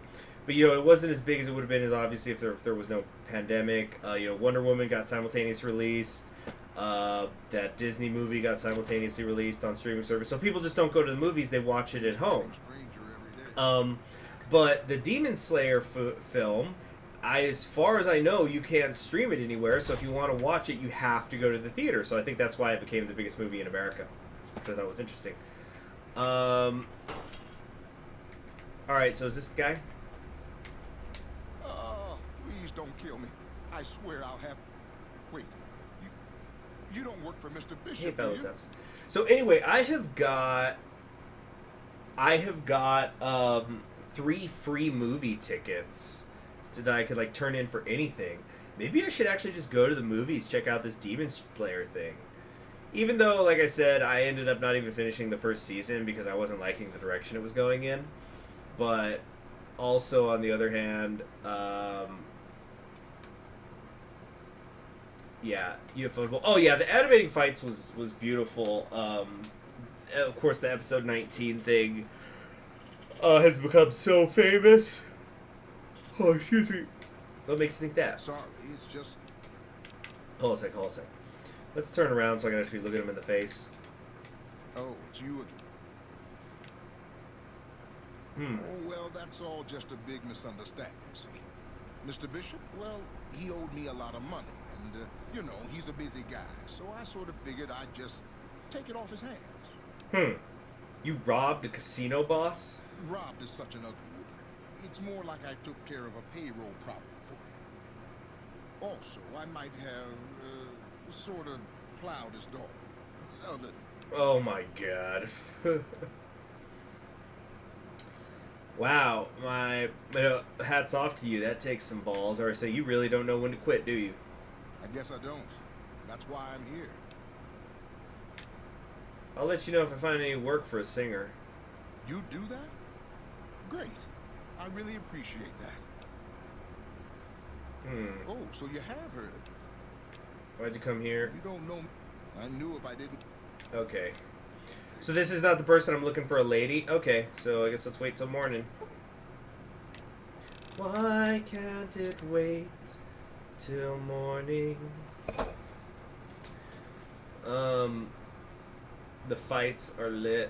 you know, it wasn't as big as it would have been, as obviously if there was no pandemic. You know, Wonder Woman got simultaneously released. That Disney movie got simultaneously released on streaming service. So people just don't go to the movies; they watch it at home. But the Demon Slayer film, as far as I know, you can't stream it anywhere. So if you want to watch it, you have to go to the theater. So I think that's why it became the biggest movie in America, which I thought was interesting. All right, so is this the guy? Please don't kill me. I swear I'll have... Wait, you don't work for Mr. Bishop, Hey, do fellows. you? So anyway, I have got 3 free movie tickets that I could like turn in for anything. Maybe I should actually just go to the movies, check out this Demon Slayer thing. Even though, like I said, I ended up not even finishing the first season because I wasn't liking the direction it was going in. But also, on the other hand, yeah, UFO. Oh yeah, the animating fights was beautiful. Of course, the episode 19 thing has become so famous. Oh, excuse me. What makes you think that? Sorry, it's just... Hold a sec. Let's turn around so I can actually look at him in the face. Oh, it's you again. Oh, well, that's all just a big misunderstanding, see? Mr. Bishop, well, he owed me a lot of money, and, you know, he's a busy guy, so I sort of figured I'd just take it off his hands. You robbed a casino boss? Robbed is such an ugly word. It's more like I took care of a payroll problem for him. Also, I might have, sort of plowed his dog. A little. Oh my god. Wow, my hats off to you. That takes some balls. Or so you really don't know when to quit, do you? I guess I don't. That's why I'm here. I'll let you know if I find any work for a singer. You do that? Great. I really appreciate that. Oh, so you have heard it. Why'd you come here? You don't know me. I knew if I didn't. Okay. So this is not the person I'm looking for, a lady? Okay, so I guess let's wait till morning. Why can't it wait till morning? The fights are lit.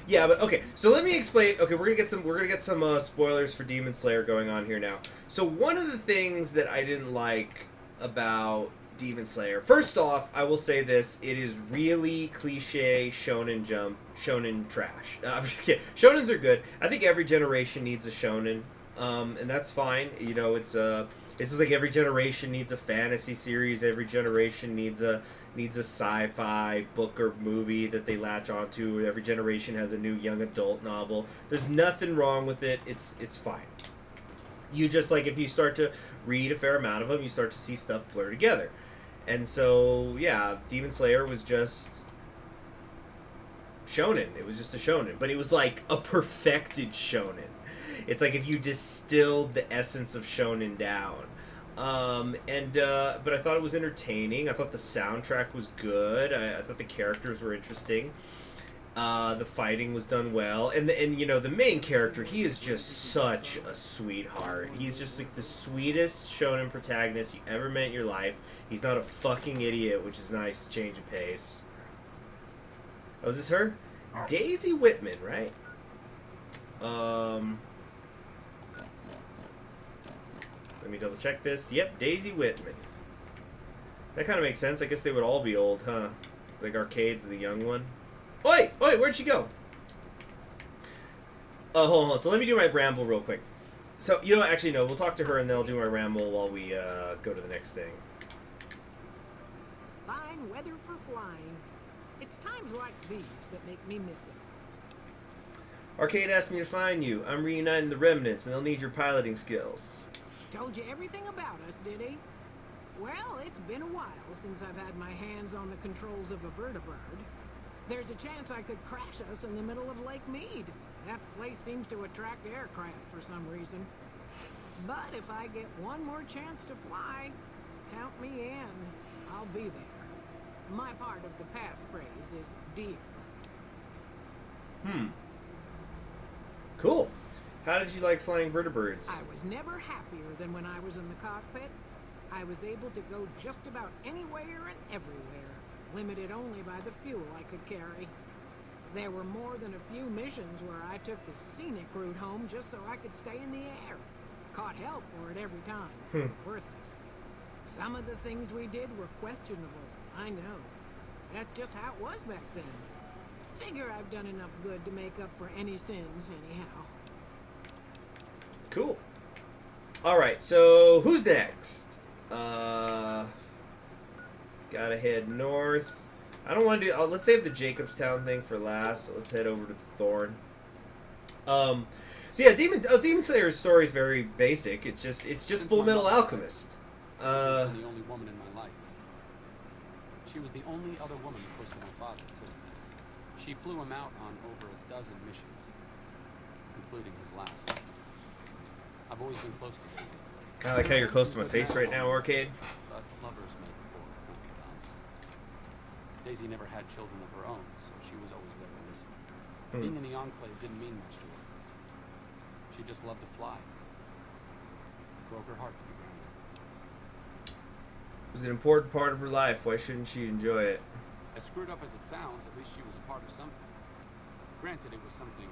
Yeah, but okay. So let me explain. Okay, we're gonna get some spoilers for Demon Slayer going on here now. So one of the things that I didn't like about Demon Slayer, first off, I will say this: it is really cliche shonen trash. I'm just kidding. Shonens are good. I think every generation needs a shonen, and that's fine. You know, it's just like every generation needs a fantasy series. Every generation needs a sci-fi book or movie that they latch onto. Every generation has a new young adult novel. There's nothing wrong with it. It's fine. You just, like, if you start to read a fair amount of them, you start to see stuff blur together. And so, yeah, Demon Slayer was just shonen. It was just a shonen. But it was like a perfected shonen. It's like if you distilled the essence of shonen down. But I thought it was entertaining. I thought the soundtrack was good. I thought the characters were interesting. The fighting was done well. And you know, the main character, he is just such a sweetheart. He's just like the sweetest shonen protagonist you ever met in your life. He's not a fucking idiot, which is nice to change of pace. Oh, is this her? Daisy Whitman, right? Let me double check this. Yep, Daisy Whitman. That kind of makes sense. I guess they would all be old, huh? Like Arcade's the young one. Oi! Where'd she go? Oh, hold on. So let me do my ramble real quick. So, you know what? Actually, no. We'll talk to her and then I'll do my ramble while we go to the next thing. Fine weather for flying. It's times like these that make me miss it. Arcade asked me to find you. I'm reuniting the remnants and they'll need your piloting skills. Told you everything about us, did he? Well, it's been a while since I've had my hands on the controls of a vertibird. There's a chance I could crash us in the middle of Lake Mead. That place seems to attract aircraft for some reason. But if I get one more chance to fly, count me in. I'll be there. My part of the passphrase is dear. Cool. How did you like flying vertibirds? I was never happier than when I was in the cockpit. I was able to go just about anywhere and everywhere, limited only by the fuel I could carry. There were more than a few missions where I took the scenic route home just so I could stay in the air. Caught hell for it every time. Worth it. Some of the things we did were questionable, I know. That's just how it was back then. Figure I've done enough good to make up for any sins, anyhow. Cool. Alright, so who's next? Gotta head north. I don't want to do... let's save the Jacobstown thing for last, so let's head over to Thorn. So yeah, Demon Slayer's story is very basic. It's just Full Metal Alchemist. She was the only woman in my life. She was the only other woman close to my father, too. She flew him out on over a dozen missions, including his last. I've always been close to Daisy. I like how you're close to my face right now, Arcade. But lovers make poor confidants. Daisy never had children of her own, so she was always there to listen. Being in the Enclave didn't mean much to her. She just loved to fly. It broke her heart to be grounded. It was an important part of her life. Why shouldn't she enjoy it? As screwed up as it sounds, at least she was a part of something. Granted, it was something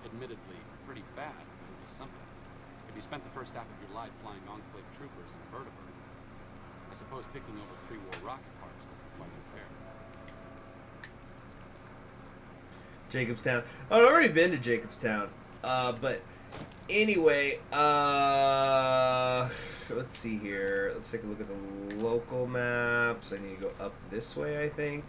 admittedly pretty bad, but it was something. If You spent the first half of your life flying Enclave troopers in a vertibird. I suppose picking over pre-war rocket parts doesn't quite compare. Jacobstown. Oh, I've already been to Jacobstown. But anyway, let's see here. Let's take a look at the local maps. I need to go up this way, I think.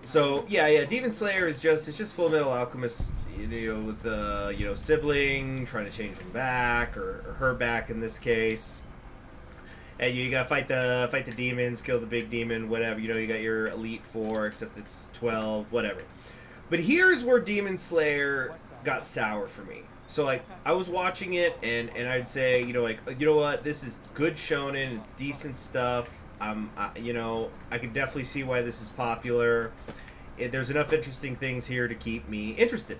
So yeah, Demon Slayer is just Full Metal Alchemist, with the sibling trying to change him back or her back in this case. And you gotta fight the demons, kill the big demon, whatever. You got your Elite Four, except it's 12, whatever. But here's where Demon Slayer got sour for me. So I was watching it and I'd say, you know what, this is good shonen, it's decent stuff. I could definitely see why this is popular. There's enough interesting things here to keep me interested.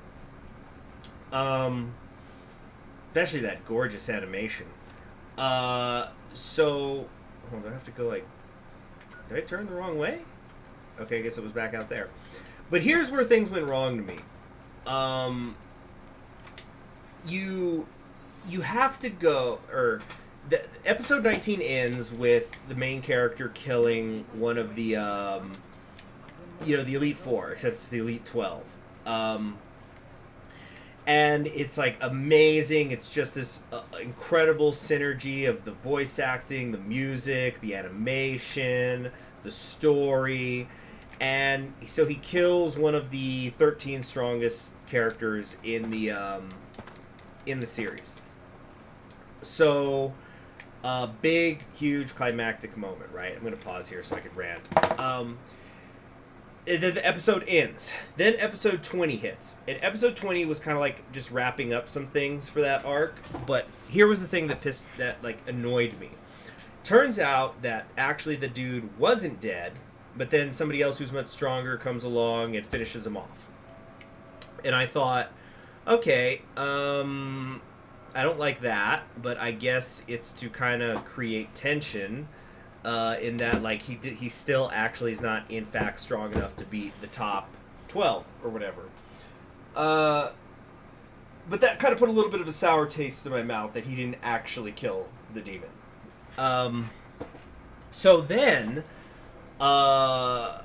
Especially that gorgeous animation. So, hold on, I have to go did I turn the wrong way? Okay, I guess it was back out there. But here's where things went wrong to me. You have to go, the episode 19 ends with the main character killing one of the, the Elite Four, except it's the Elite 12. And it's amazing. It's just this incredible synergy of the voice acting, the music, the animation, the story. And so he kills one of the 13 strongest characters in the series. So, big, huge, climactic moment, right? I'm going to pause here so I can rant. The episode ends. Then episode 20 hits. And episode 20 was kind of just wrapping up some things for that arc. But here was the thing that annoyed me. Turns out that actually the dude wasn't dead, but then somebody else who's much stronger comes along and finishes him off. And I thought, okay, I don't like that, but I guess it's to kind of create tension, in that he still actually is not in fact strong enough to beat the top 12 or whatever. But that kind of put a little bit of a sour taste in my mouth that he didn't actually kill the demon. So then, I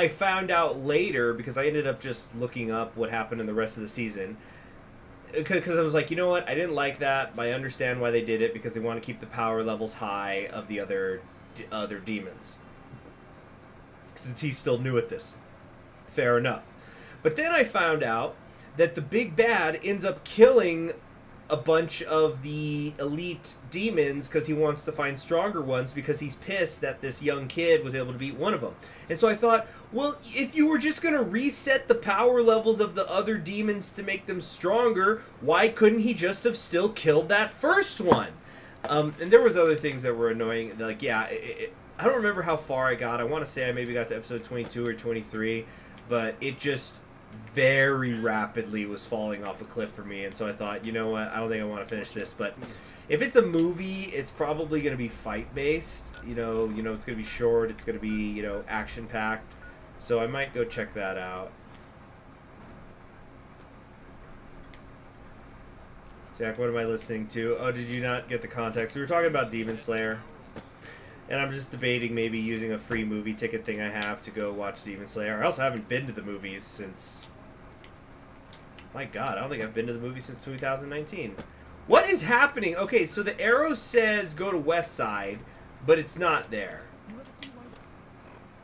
found out later, because I ended up just looking up what happened in the rest of the season, because I was like, you know what, I didn't like that, but I understand why they did it, because they want to keep the power levels high of the other demons, since he's still new at this. Fair enough. But then I found out that the big bad ends up killing a bunch of the elite demons because he wants to find stronger ones, because he's pissed that this young kid was able to beat one of them. And so I thought, well, if you were just going to reset the power levels of the other demons to make them stronger, why couldn't he just have still killed that first one? And there was other things that were annoying. I don't remember how far I got. I want to say I maybe got to episode 22 or 23, but it just very rapidly was falling off a cliff for me, and so I thought, you know what, I don't think I want to finish this. But if it's a movie, it's probably going to be fight based. It's going to be short, it's going to be action packed, so I might go check that out. Zach, what am I listening to? Oh, did you not get the context? We were talking about Demon Slayer, and I'm just debating maybe using a free movie ticket thing I have to go watch Demon Slayer. I also haven't been to the movies since... My God, I don't think I've been to the movies since 2019. What is happening? Okay, so the arrow says go to West Side, but it's not there.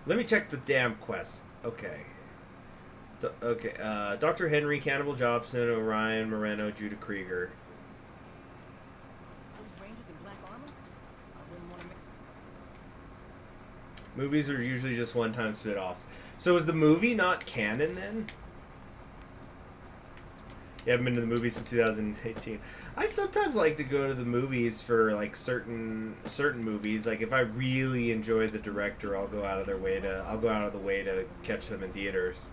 Let me check the damn quest. Okay. Dr. Henry, Cannibal Jobson, Orion, Moreno, Judah Krieger. Movies are usually just one-time spit-offs. So is the movie not canon then? You haven't been to the movies since 2018. I sometimes like to go to the movies for certain movies. If I really enjoy the director, I'll go out of the way to catch them in theaters.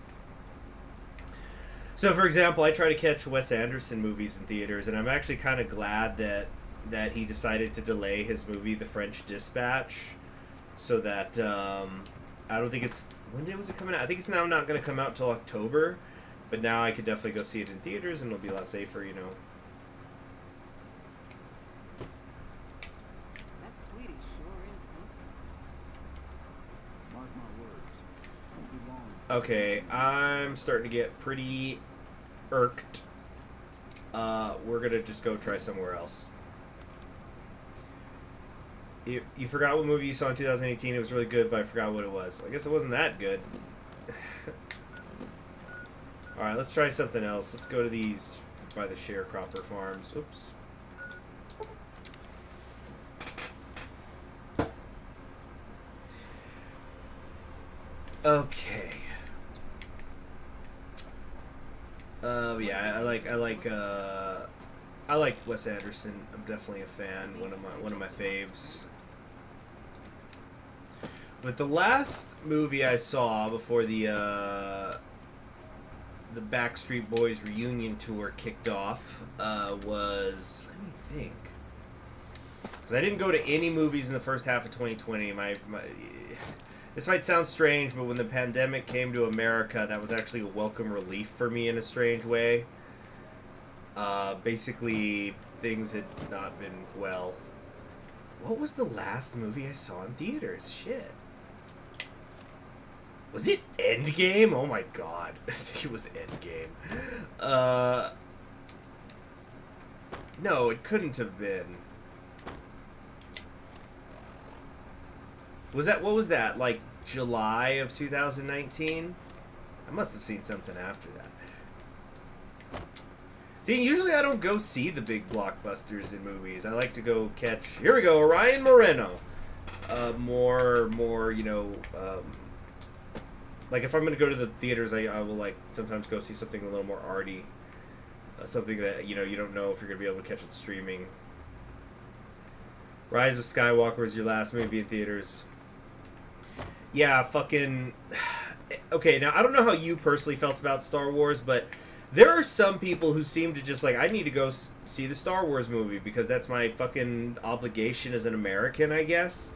So, for example, I try to catch Wes Anderson movies in theaters, and I'm actually kind of glad that he decided to delay his movie, The French Dispatch, so that I don't think it's... When was it coming out? I think it's now not going to come out till October, but now I could definitely go see it in theaters, and it'll be a lot safer, Okay, I'm starting to get pretty irked. We're gonna just go try somewhere else. You forgot what movie you saw in 2018. It was really good, but I forgot what it was. I guess it wasn't that good. Alright, let's try something else. Let's go to these by the sharecropper farms. Oops. Okay. Yeah, I like Wes Anderson. I'm definitely a fan. One of my faves. But the last movie I saw before the Backstreet Boys reunion tour kicked off was, let me think, because I didn't go to any movies in the first half of 2020. This might sound strange, but when the pandemic came to America, that was actually a welcome relief for me in a strange way. Basically, things had not been well. What was the last movie I saw in theaters? Shit. Was it Endgame? Oh my god. I think it was Endgame. No, it couldn't have been. What was that? Like July of 2019? I must have seen something after that. See, usually I don't go see the big blockbusters in movies. I like to go catch... Here we go, Ryan Moreno. More, you know... like, if I'm going to go to the theaters, I will, like, sometimes go see something a little more arty. Something that, you know, you don't know if you're going to be able to catch it streaming. Rise of Skywalker was your last movie in theaters. Yeah, fucking... Okay, now, I don't know how you personally felt about Star Wars, but there are some people who seem to just, like, I need to go see the Star Wars movie because that's my fucking obligation as an American, I guess.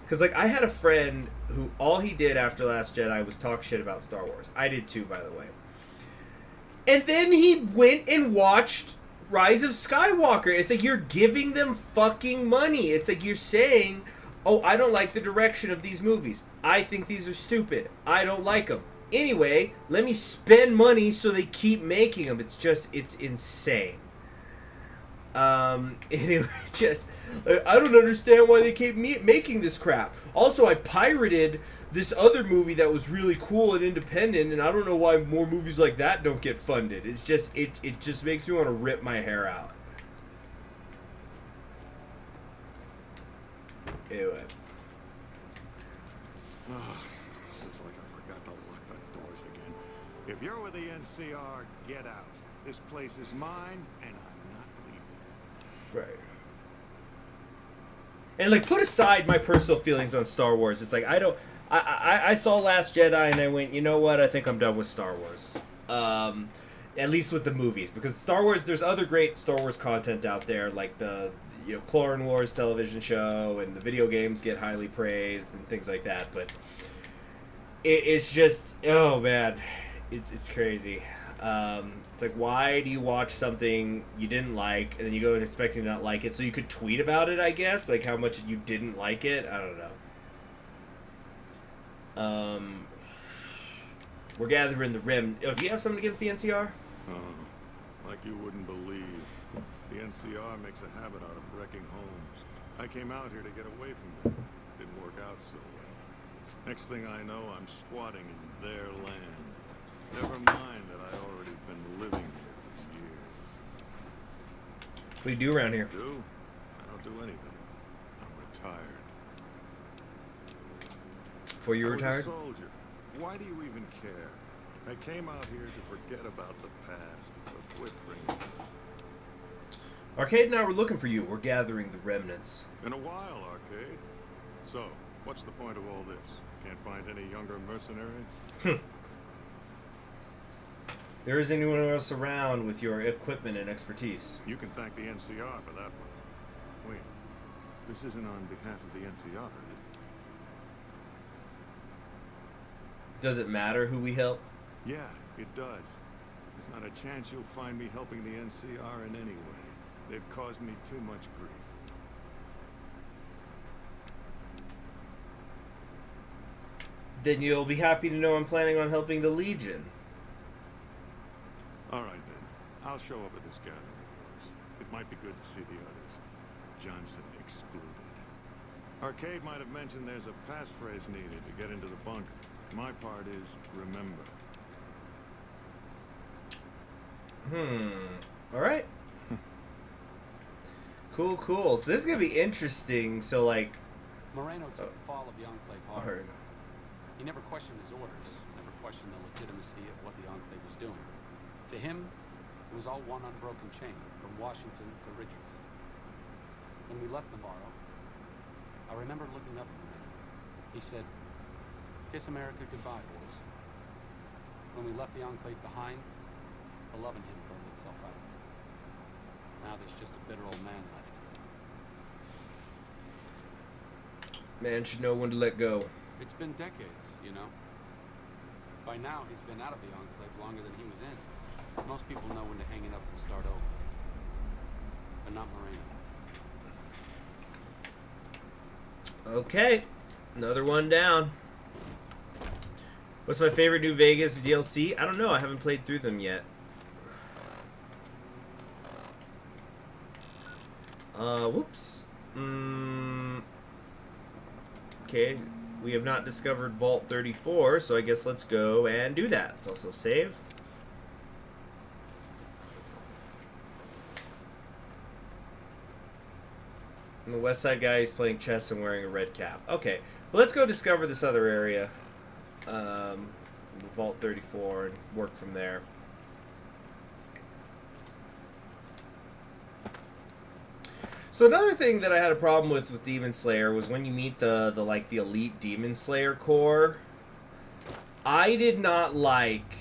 Because, like, I had a friend who all he did after Last Jedi was talk shit about Star Wars. I did too, by the way. And then he went and watched Rise of Skywalker. It's like you're giving them fucking money. It's like you're saying, oh, I don't like the direction of these movies. I think these are stupid. I don't like them. Anyway, let me spend money so they keep making them. It's insane. Anyway, just, I don't understand why they keep making this crap. Also, I pirated this other movie that was really cool and independent, and I don't know why more movies like that don't get funded. It's just, it just makes me want to rip my hair out. Anyway. Looks like I forgot to lock the doors again. If you're with the NCR, get out. This place is mine, and I'm not leaving. Right. And, like, put aside my personal feelings on Star Wars. It's like, I saw Last Jedi and I went, you know what? I think I'm done with Star Wars. At least with the movies. Because Star Wars, there's other great Star Wars content out there, like the, you know, Clone Wars television show, and the video games get highly praised and things like that. But it's just, oh man, it's crazy. It's like, why do you watch something you didn't like and then you go and expecting to not like it so you could tweet about it, I guess, like how much you didn't like it? I don't know. We're gathering the rim. Oh, do you have something against the NCR? Like you wouldn't believe. The NCR makes a habit out of wrecking homes. I came out here to get away from them. Didn't work out so well. Next thing I know, I'm squatting in their land. Never mind that I already been living here for years. What do you do around here? I don't do anything. I'm retired. Before you retired? I was a soldier. Why do you even care? I came out here to forget about the past, so quit bringing it up. Arcade and I were looking for you. We're gathering the remnants. Been a while, Arcade. So, what's the point of all this? Can't find any younger mercenaries? There isn't anyone else around with your equipment and expertise. You can thank the NCR for that one. Wait, this isn't on behalf of the NCR, is it? Does it matter who we help? Yeah, it does. There's not a chance you'll find me helping the NCR in any way. They've caused me too much grief. Then you'll be happy to know I'm planning on helping the Legion. All right, then. I'll show up at this gathering of yours. It might be good to see the others. Johnson excluded. Arcade might have mentioned there's a passphrase needed to get into the bunker. My part is remember. Alright. Cool, cool. So this is going to be interesting. So, like... Moreno took the fall of the Enclave hard. Alright. He never questioned his orders, never questioned the legitimacy of what the Enclave was doing. To him, it was all one unbroken chain, from Washington to Richardson. When we left Navarro, I remember looking up at the man. He said, "Kiss America goodbye, boys." When we left the Enclave behind, the love in him burned itself out. Now there's just a bitter old man left. Man should know when to let go. It's been decades, you know. By now, he's been out of the Enclave longer than he was in. Most people know when to hang it up and start over. But not Moreno. Okay. Another one down. What's my favorite New Vegas DLC? I don't know. I haven't played through them yet. Whoops. Okay. We have not discovered Vault 34, so I guess let's go and do that. Let's also save. And the West Side guy is playing chess and wearing a red cap. Okay, well, let's go discover this other area, Vault 34, and work from there. So another thing that I had a problem with Demon Slayer was when you meet the elite Demon Slayer corps. I did not like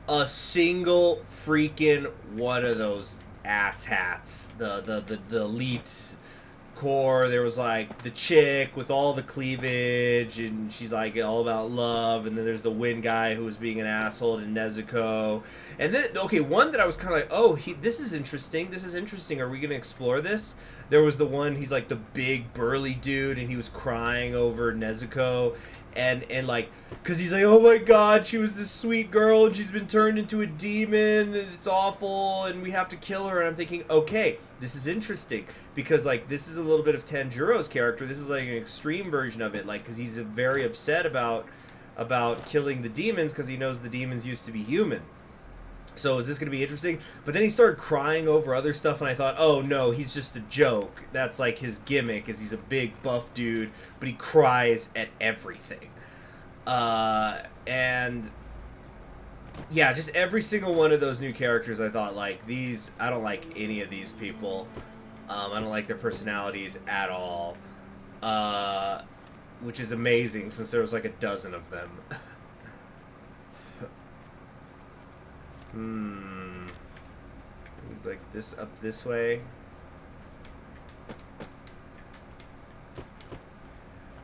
a single freaking one of those asshats. The elite corps. There was like the chick with all the cleavage, and she's like all about love, and then there's the Wind guy who was being an asshole to Nezuko. And then, okay, one that I was kind of like, oh, this is interesting. This is interesting. Are we going to explore this? There was the one, he's like the big burly dude, and he was crying over Nezuko. And like, because he's like, oh my god, she was this sweet girl, and she's been turned into a demon, and it's awful, and we have to kill her. And I'm thinking, okay, this is interesting, because like, this is a little bit of Tanjiro's character. This is like an extreme version of it, like, because he's very upset about killing the demons, because he knows the demons used to be human. So is this going to be interesting? But then he started crying over other stuff, and I thought, oh no, he's just a joke. That's like his gimmick, is he's a big buff dude, but he cries at everything. And yeah, just every single one of those new characters, I thought, like, these, I don't like any of these people. I don't like their personalities at all. Which is amazing, since there was like a dozen of them. It's like this up this way.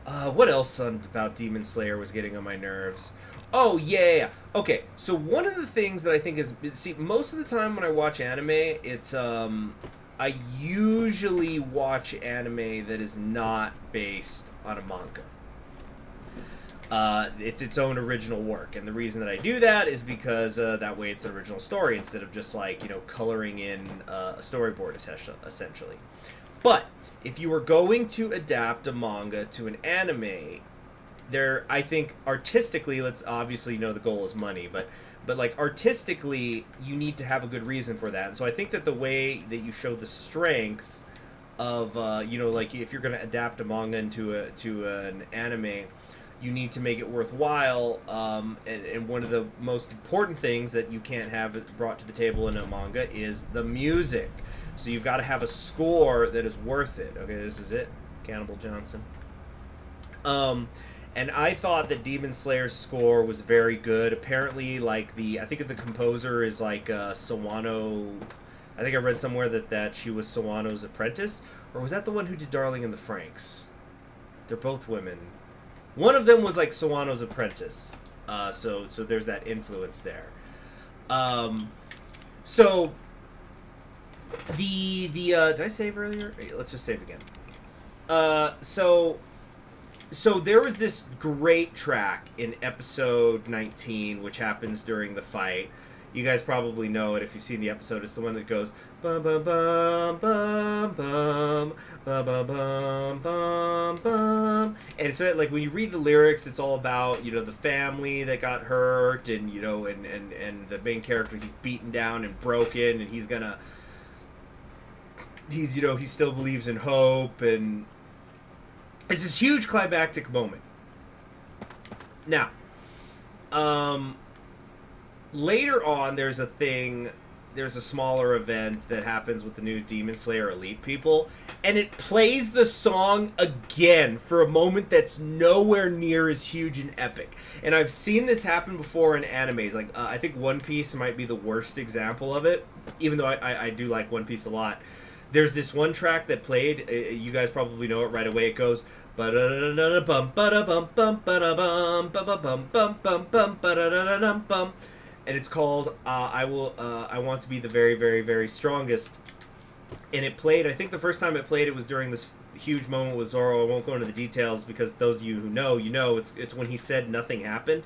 What else about Demon Slayer was getting on my nerves? Oh, yeah. Okay, so one of the things that I think is... See, most of the time when I watch anime, it's, I usually watch anime that is not based on a manga. It's its own original work, and the reason that I do that is because that way it's an original story instead of just like, you know, coloring in a storyboard essentially. But if you were going to adapt a manga to an anime, I think artistically, let's obviously know the goal is money, but like artistically, you need to have a good reason for that. And so I think that the way that you show the strength of you know, like if you're going to adapt a manga into an anime, you need to make it worthwhile, and one of the most important things that you can't have brought to the table in a manga is the music. So you've got to have a score that is worth it. Okay, this is it. Cannibal Johnson. And I thought that Demon Slayer's score was very good. Apparently, like, I think the composer is like Sawano. I think I read somewhere that she was Sawano's apprentice. Or was that the one who did Darling in the Franxx? They're both women. One of them was like Sawano's apprentice, so there's that influence there. So the did I save earlier? Let's just save again. So So there was this great track in episode 19, which happens during the fight. You guys probably know it if you've seen the episode. It's the one that goes bum bum bum bum bum bum bum bum bum bum. And it's like when you read the lyrics, it's all about, you know, the family that got hurt, and you know, and the main character, he's beaten down and broken, and he still believes in hope, and it's this huge climactic moment. Now, later on, there's a smaller event that happens with the new Demon Slayer Elite people, and it plays the song again for a moment that's nowhere near as huge and epic. And I've seen this happen before in animes. Like, I think One Piece might be the worst example of it, even though I do like One Piece a lot. There's this one track that played, you guys probably know it right away. It goes ba-da-da-da-da-bum, ba-da-bum-bum, ba-da-bum, ba-ba-bum, bum, bum, ba-da-da-da-dum-bum. And it's called I Want to Be the Very, Very, Very Strongest. And it played, I think the first time it played, it was during this huge moment with Zoro. I won't go into the details because those of you who know, you know, it's when he said nothing happened.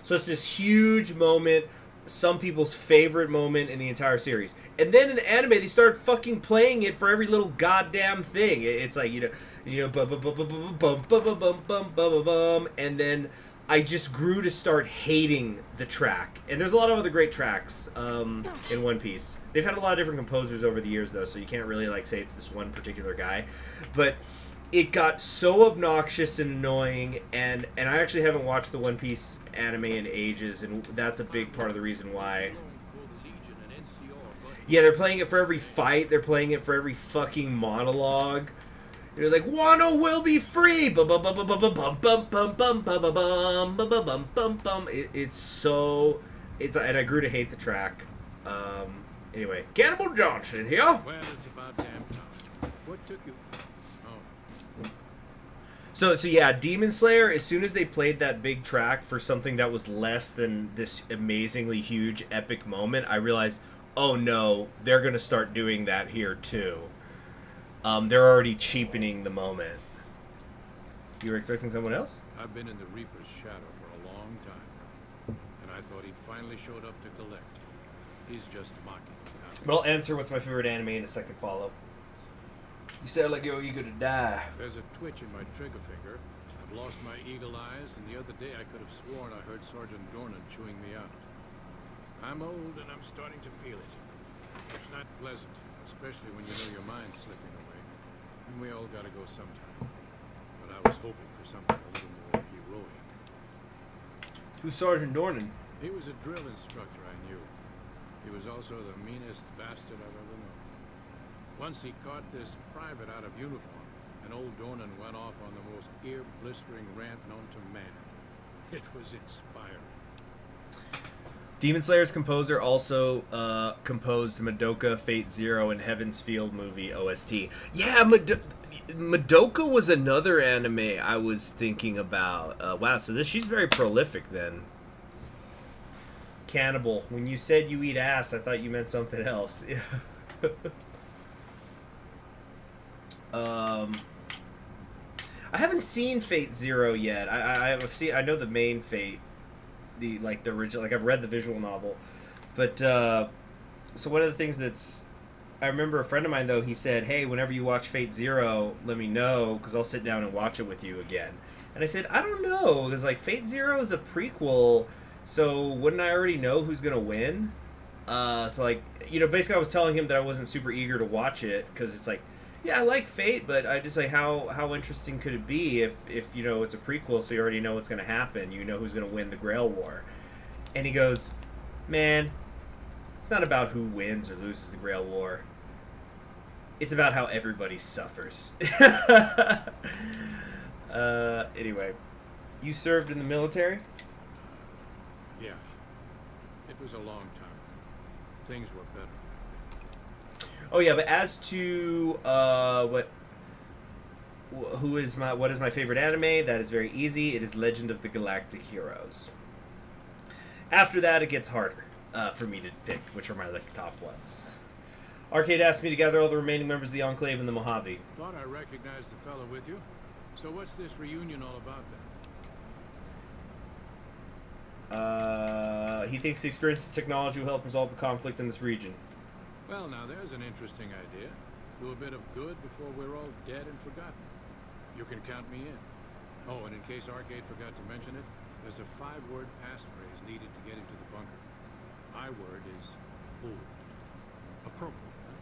So it's this huge moment, some people's favorite moment in the entire series. And then in the anime, they started fucking playing it for every little goddamn thing. It's like, you know, bum bum bum bum bum bum bum bum bum bum, and then I just grew to start hating the track. And there's a lot of other great tracks in One Piece. They've had a lot of different composers over the years, though, so you can't really like say it's this one particular guy. But it got so obnoxious and annoying, and I actually haven't watched the One Piece anime in ages, and that's a big part of the reason why. Yeah, they're playing it for every fight. They're playing it for every fucking monologue. You're like, Wano will be free. Bum bum bum bum bum bum bum bum bum bum bum bum bum bum bum. It's so, and I grew to hate the track. Anyway, Cannibal Johnson here. Well, it's about damn time. What took you? Oh. So yeah, Demon Slayer, as soon as they played that big track for something that was less than this amazingly huge epic moment, I realized, oh no, they're going to start doing that here too. They're already cheapening the moment. You were expecting someone else? I've been in the Reaper's shadow for a long time, and I thought he'd finally showed up to collect. He's just mocking. But I'll answer what's my favorite anime in a second follow. You sound like you're eager to die. There's a twitch in my trigger finger. I've lost my eagle eyes, and the other day I could have sworn I heard Sergeant Dornan chewing me out. I'm old, and I'm starting to feel it. It's not pleasant, especially when you know your mind's slipping away. And we all gotta go sometime. But I was hoping for something a little more heroic. Who's Sergeant Dornan? He was a drill instructor I knew. He was also the meanest bastard I've ever known. Once he caught this private out of uniform, and old Dornan went off on the most ear-blistering rant known to man. It was inspiring. Demon Slayer's composer also composed Madoka Fate Zero and Heaven's Field movie OST. Yeah, Madoka was another anime I was thinking about. Wow, so she's very prolific then. Cannibal. When you said you eat ass, I thought you meant something else. I haven't seen Fate Zero yet. I know the main Fate. The original, I've read the visual novel, but so one of the things I remember a friend of mine though, he said, hey, whenever you watch Fate Zero, let me know because I'll sit down and watch it with you again. And I said, I don't know, because Fate Zero is a prequel, so wouldn't I already know who's gonna win? So basically I was telling him that I wasn't super eager to watch it because it's yeah, I like Fate, but I just how interesting could it be if it's a prequel, so you already know what's going to happen. You know who's going to win the Grail War. And he goes, man, it's not about who wins or loses the Grail War. It's about how everybody suffers. Anyway, you served in the military? Yeah. It was a long time. Things were better. Oh yeah, but as to what is my favorite anime? That is very easy. It is Legend of the Galactic Heroes. After that, it gets harder for me to pick which are my top ones. Arcade asked me to gather all the remaining members of the Enclave in the Mojave. Thought I recognized the fellow with you. So what's this reunion all about then? He thinks the experience of technology will help resolve the conflict in this region. Well, now there's an interesting idea. Do a bit of good before we're all dead and forgotten. You can count me in. Oh, and in case Arcade forgot to mention it, there's a 5-word passphrase needed to get into the bunker. My word is old. Appropriate, huh?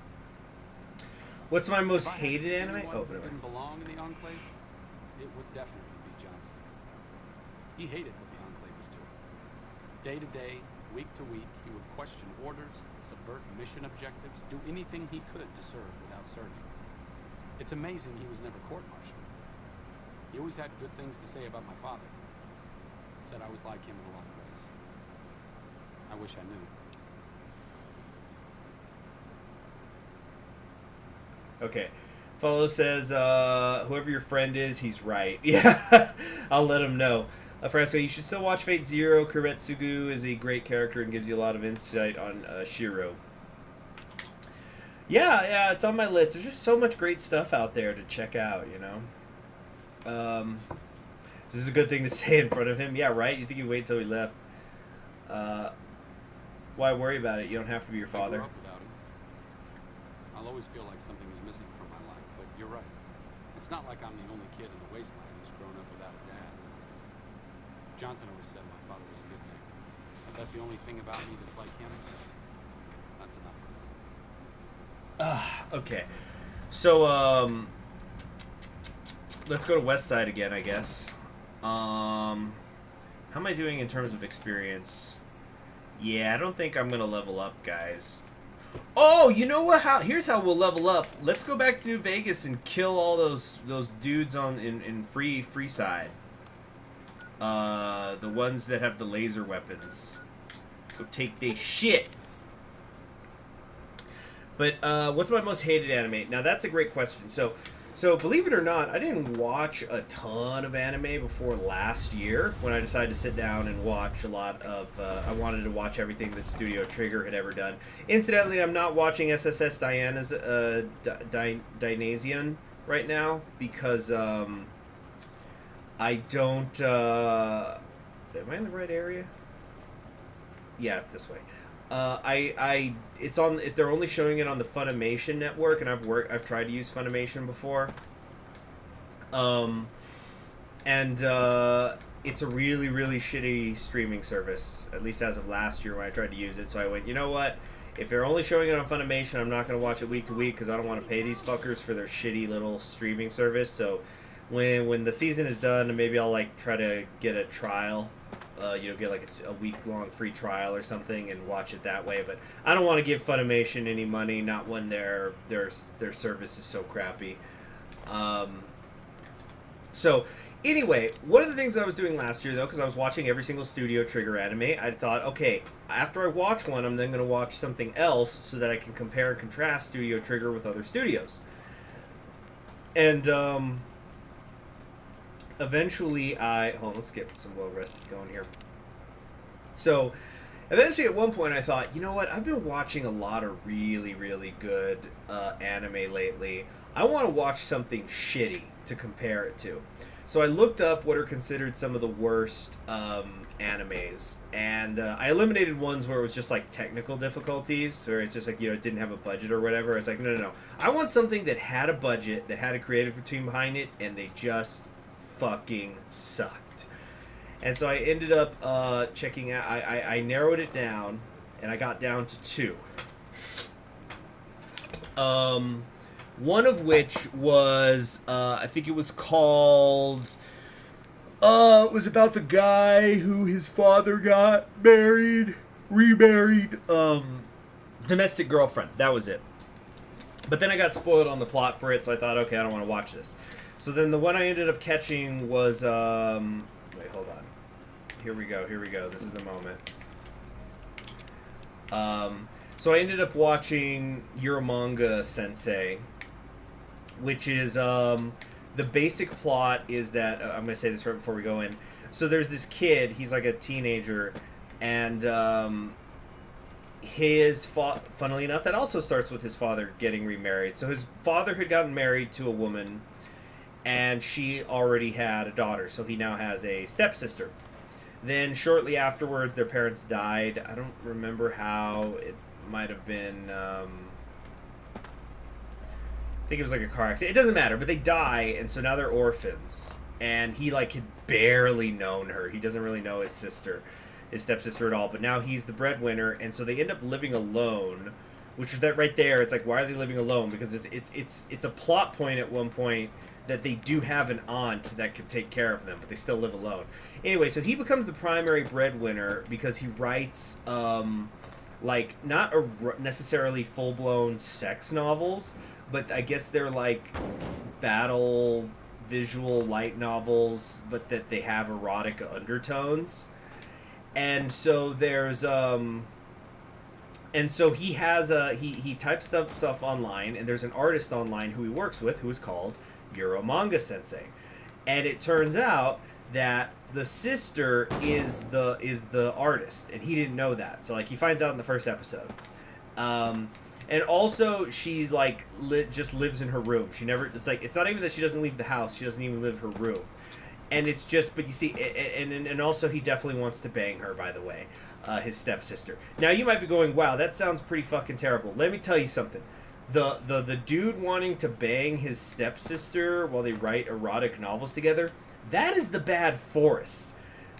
What's my most If I had hated anime? anyone Oh, who never mind. didn't belong in the Enclave, it would definitely be Johnson. He hated what the Enclave was doing. Day to day, week to week, he would question orders, subvert mission objectives, do anything he could to serve without serving. It's amazing he was never court-martialed. He always had good things to say about my father. Said I was like him in a lot of ways. I wish I knew. Okay. Follow says, whoever your friend is, he's right. Yeah, I'll let him know. Francisco, you should still watch Fate Zero. Kuretsugu is a great character and gives you a lot of insight on Shiro. Yeah, it's on my list. There's just so much great stuff out there to check out, you know? This is a good thing to say in front of him. Yeah, right? You think he'd wait until he left. Why worry about it? You don't have to be your father. I grew up without him. I'll always feel like something is missing from my life, but you're right. It's not like I'm the only kid in the wasteland who's grown up without a dad. Johnson always said my father was a good man. If that's the only thing about me that's like him, that's enough for me. Okay. So, let's go to West Side again, I guess. How am I doing in terms of experience? Yeah, I don't think I'm gonna level up, guys. Oh, you know what? Here's how we'll level up. Let's go back to New Vegas and kill all those dudes in free side. The ones that have the laser weapons. Let's go take their shit. But what's my most hated anime? Now that's a great question. So believe it or not, I didn't watch a ton of anime before last year when I decided to sit down and watch a lot of. I wanted to watch everything that Studio Trigger had ever done. Incidentally, I'm not watching SSS Diana's Dynasian right now because I don't. Am I in the right area? Yeah, it's this way. It's on. They're only showing it on the Funimation network, and I've tried to use Funimation before. It's a really, really shitty streaming service, at least as of last year when I tried to use it. So I went, you know what? If they're only showing it on Funimation, I'm not going to watch it week to week because I don't want to pay these fuckers for their shitty little streaming service. So when the season is done, maybe I'll like try to get a trial. Get like a week-long free trial or something and watch it that way. But I don't want to give Funimation any money, not when their service is so crappy. So anyway, one of the things that I was doing last year, though, because I was watching every single Studio Trigger anime, I thought, okay, after I watch one, I'm then going to watch something else so that I can compare and contrast Studio Trigger with other studios. And eventually hold on, let's get some well-rested going here. So, eventually at one point I thought, you know what, I've been watching a lot of really, really good anime lately. I want to watch something shitty to compare it to. So I looked up what are considered some of the worst animes, and I eliminated ones where it was just like technical difficulties, or it's just like, it didn't have a budget or whatever. It's like, no. I want something that had a budget, that had a creative team behind it, and they just fucking sucked. And so I ended up checking out. I narrowed it down, and I got down to 2. One of which was I think it was called. It was about the guy who his father got remarried. Domestic Girlfriend. That was it. But then I got spoiled on the plot for it, so I thought, okay, I don't want to watch this. So then the one I ended up catching was, wait, hold on. Here we go. This is the moment. So I ended up watching Euromanga Sensei, which is, the basic plot is that, I'm going to say this right before we go in. So there's this kid, he's like a teenager, and, funnily enough, that also starts with his father getting remarried. So his father had gotten married to a woman, and she already had a daughter, so he now has a stepsister. Then shortly afterwards, their parents died. I don't remember how. It might have been... I think it was like a car accident. It doesn't matter, but they die, and so now they're orphans. And he, like, had barely known her. He doesn't really know his sister, his stepsister at all. But now he's the breadwinner, and so they end up living alone. Which is that right there. It's like, why are they living alone? Because it's a plot point at one point that they do have an aunt that could take care of them, but they still live alone. Anyway, so he becomes the primary breadwinner because he writes, like, not necessarily full-blown sex novels, but I guess they're like battle visual light novels, but that they have erotic undertones. And so there's and so he has he types stuff online, and there's an artist online who he works with who is called Euro Manga Sensei. And it turns out that the sister is the artist, and he didn't know that. So like he finds out in the first episode. And also, she's like just lives in her room. She never. It's like it's not even that she doesn't leave the house. She doesn't even leave her room. And it's just. But you see, and also he definitely wants to bang her. By the way, his stepsister. Now you might be going, "Wow, that sounds pretty fucking terrible." Let me tell you something. The dude wanting to bang his stepsister while they write erotic novels together. That is the bad forest.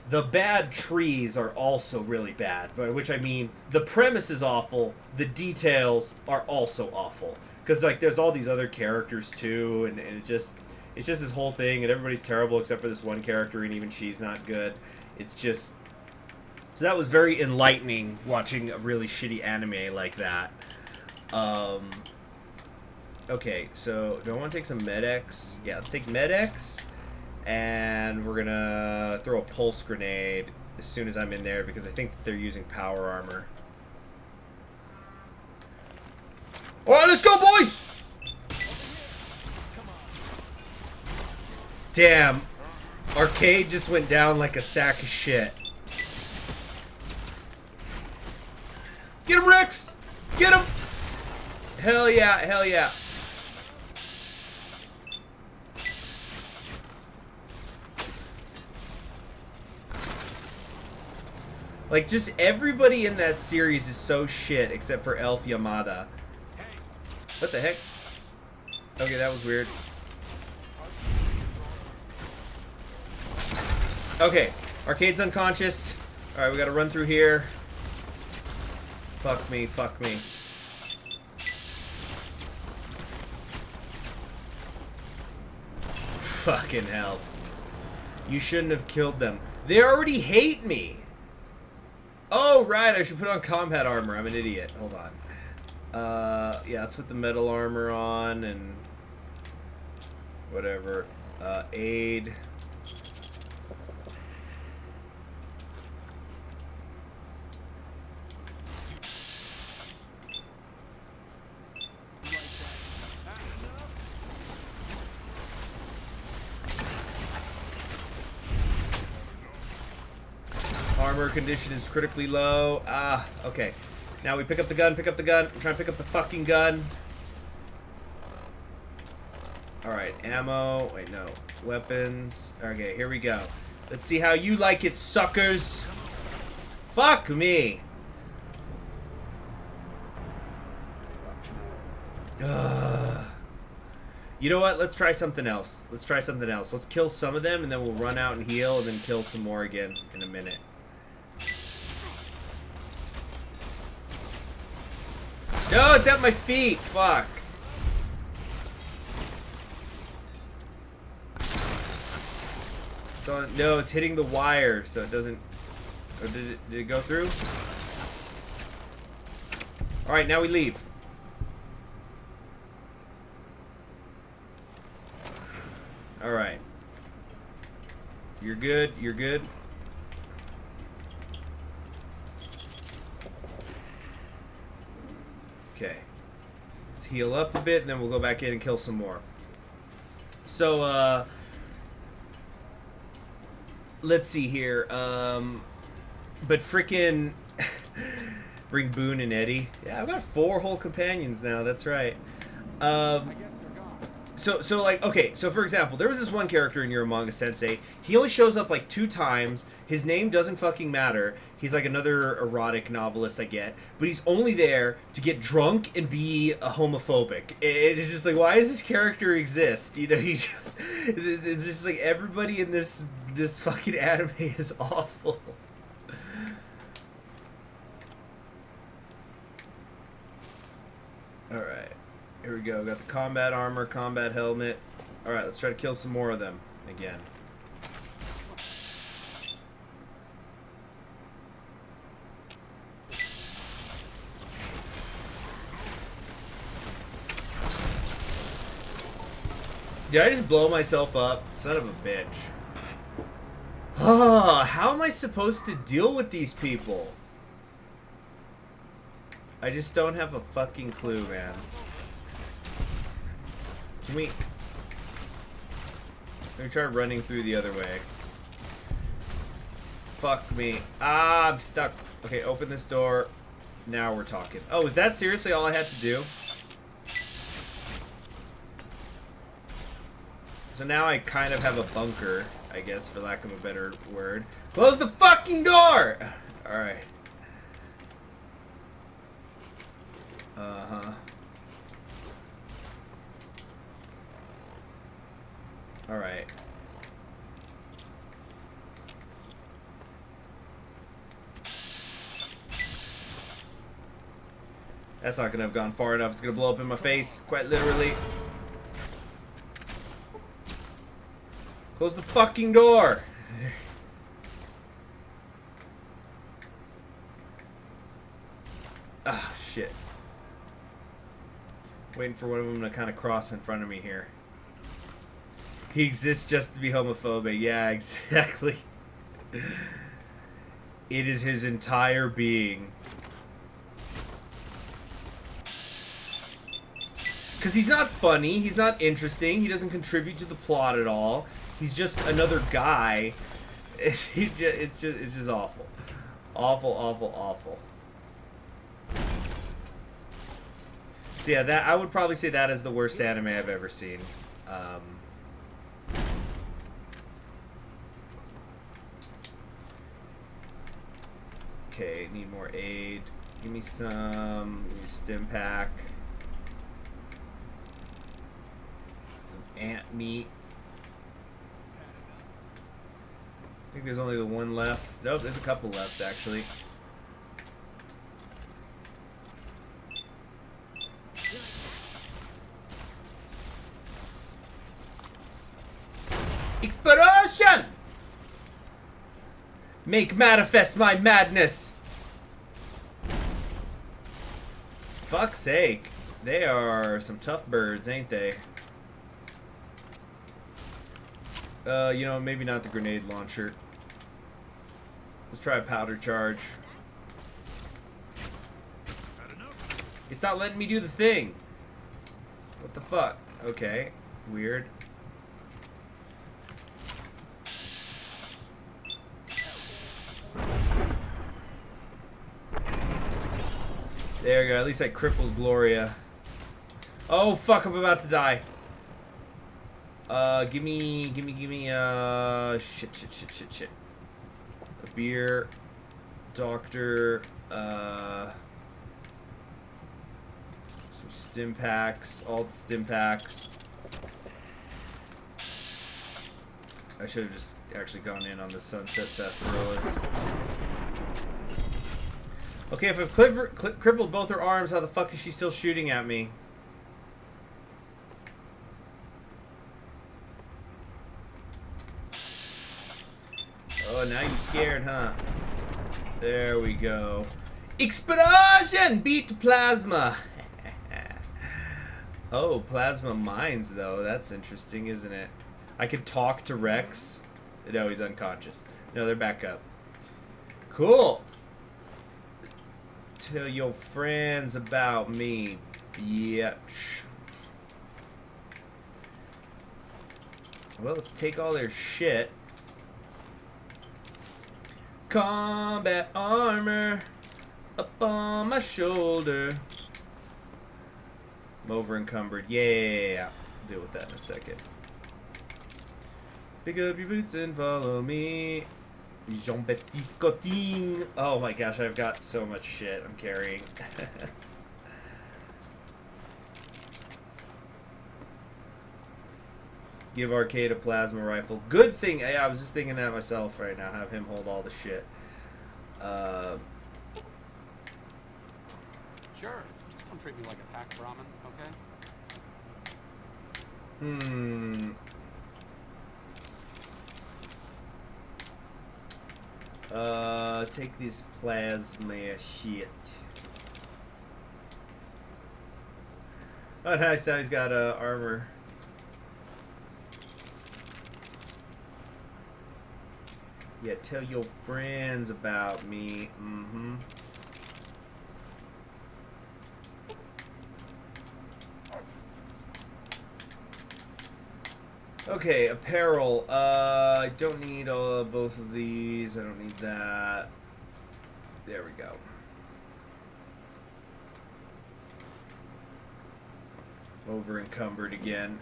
The bad trees are also really bad, by which I mean the premise is awful, the details are also awful. Because like there's all these other characters too, and it's just this whole thing, and everybody's terrible except for this one character, and even she's not good. It's just... So that was very enlightening, watching a really shitty anime like that. Okay, so do I want to take some Med-X? Yeah, let's take Med-X. And we're gonna throw a pulse grenade as soon as I'm in there because I think that they're using power armor. Alright, let's go, boys! Damn. Arcade just went down like a sack of shit. Get him, Rex! Get him! Hell yeah, hell yeah. Like, just everybody in that series is so shit except for Elf Yamada. What the heck? Okay, that was weird. Okay, Arcade's unconscious. Alright, we gotta run through here. Fuck me, fuck me. Fucking hell. You shouldn't have killed them. They already hate me! Oh, right, I should put on combat armor. I'm an idiot. Hold on. Yeah, let's put the metal armor on and... whatever. Aid. Armor condition is critically low. Ah, okay. Now we pick up the gun, pick up the gun. I'm trying to pick up the fucking gun. Alright, ammo. Wait, no. Weapons. Okay, here we go. Let's see how you like it, suckers. Fuck me. You know what? Let's try something else. Let's try something else. Let's kill some of them, and then we'll run out and heal, and then kill some more again in a minute. No, it's at my feet. Fuck. It's on. No, it's hitting the wire, so it doesn't. Or did it go through? All right, now we leave. All right. You're good. You're good. Okay. Let's heal up a bit, and then we'll go back in and kill some more. So, let's see here. But frickin' bring Boone and Eddie. Yeah, I've got 4 whole companions now. That's right. I guess they're gone. So like, okay, so for example, there was this one character in your manga Sensei. He only shows up like 2 times. His name doesn't fucking matter. He's like another erotic novelist, I get, but he's only there to get drunk and be a homophobic. It's just like, why does this character exist? You know, it's just like everybody in this fucking anime is awful. All right. Here we go. Got the combat armor, combat helmet. Alright, let's try to kill some more of them again. Did I just blow myself up? Son of a bitch. Oh, how am I supposed to deal with these people? I just don't have a fucking clue, man. Can we... Let me try running through the other way. Fuck me. Ah, I'm stuck. Okay, open this door. Now we're talking. Oh, is that seriously all I had to do? So now I kind of have a bunker, I guess, for lack of a better word. Close the fucking door! Alright. Uh-huh. Alright. That's not gonna have gone far enough. It's gonna blow up in my face, quite literally. Close the fucking door! Ah, shit. Waiting for one of them to kind of cross in front of me here. He exists just to be homophobic. Yeah, exactly. It is his entire being. Because he's not funny, he's not interesting, he doesn't contribute to the plot at all. He's just another guy. It's just awful. Awful, awful, awful. So yeah, that I would probably say that is the worst anime I've ever seen. Okay, need more aid. Give me some. Give me stim pack. Some ant meat. I think there's only the one left. Nope, there's a couple left actually. Explosion! Make manifest my madness! Fuck's sake. They are some tough birds, ain't they? You know, maybe not the grenade launcher. Let's try a powder charge. It's not letting me do the thing. What the fuck? Okay, weird. There we go. At least I crippled Gloria. Oh fuck! I'm about to die. Give me, shit. A beer, doctor, some stim packs, all the stim packs. I should have just actually gone in on the Sunset Sarsaparillas. Okay, if I've crippled both her arms, how the fuck is she still shooting at me? Oh, now you're scared, huh? There we go. Explosion! Beat plasma! Oh, plasma mines, though. That's interesting, isn't it? I could talk to Rex. No, he's unconscious. No, they're back up. Cool. Tell your friends about me, bitch. Well, let's take all their shit. Combat armor up on my shoulder. I'm over encumbered. Yeah. deal with that in a second. Pick up your boots and follow me. Jean-Baptiste Cotin. Oh my gosh, I've got so much shit I'm carrying. Give Arcade a plasma rifle. Good thing. Yeah, I was just thinking that myself right now. Have him hold all the shit. Sure. Just don't treat me like a packed Brahmin, okay? Take this plasma shit. Oh, nice. Now he's got armor. Yeah, tell your friends about me. Mm-hmm. Okay, apparel. I don't need both of these. I don't need that. There we go. Over encumbered again.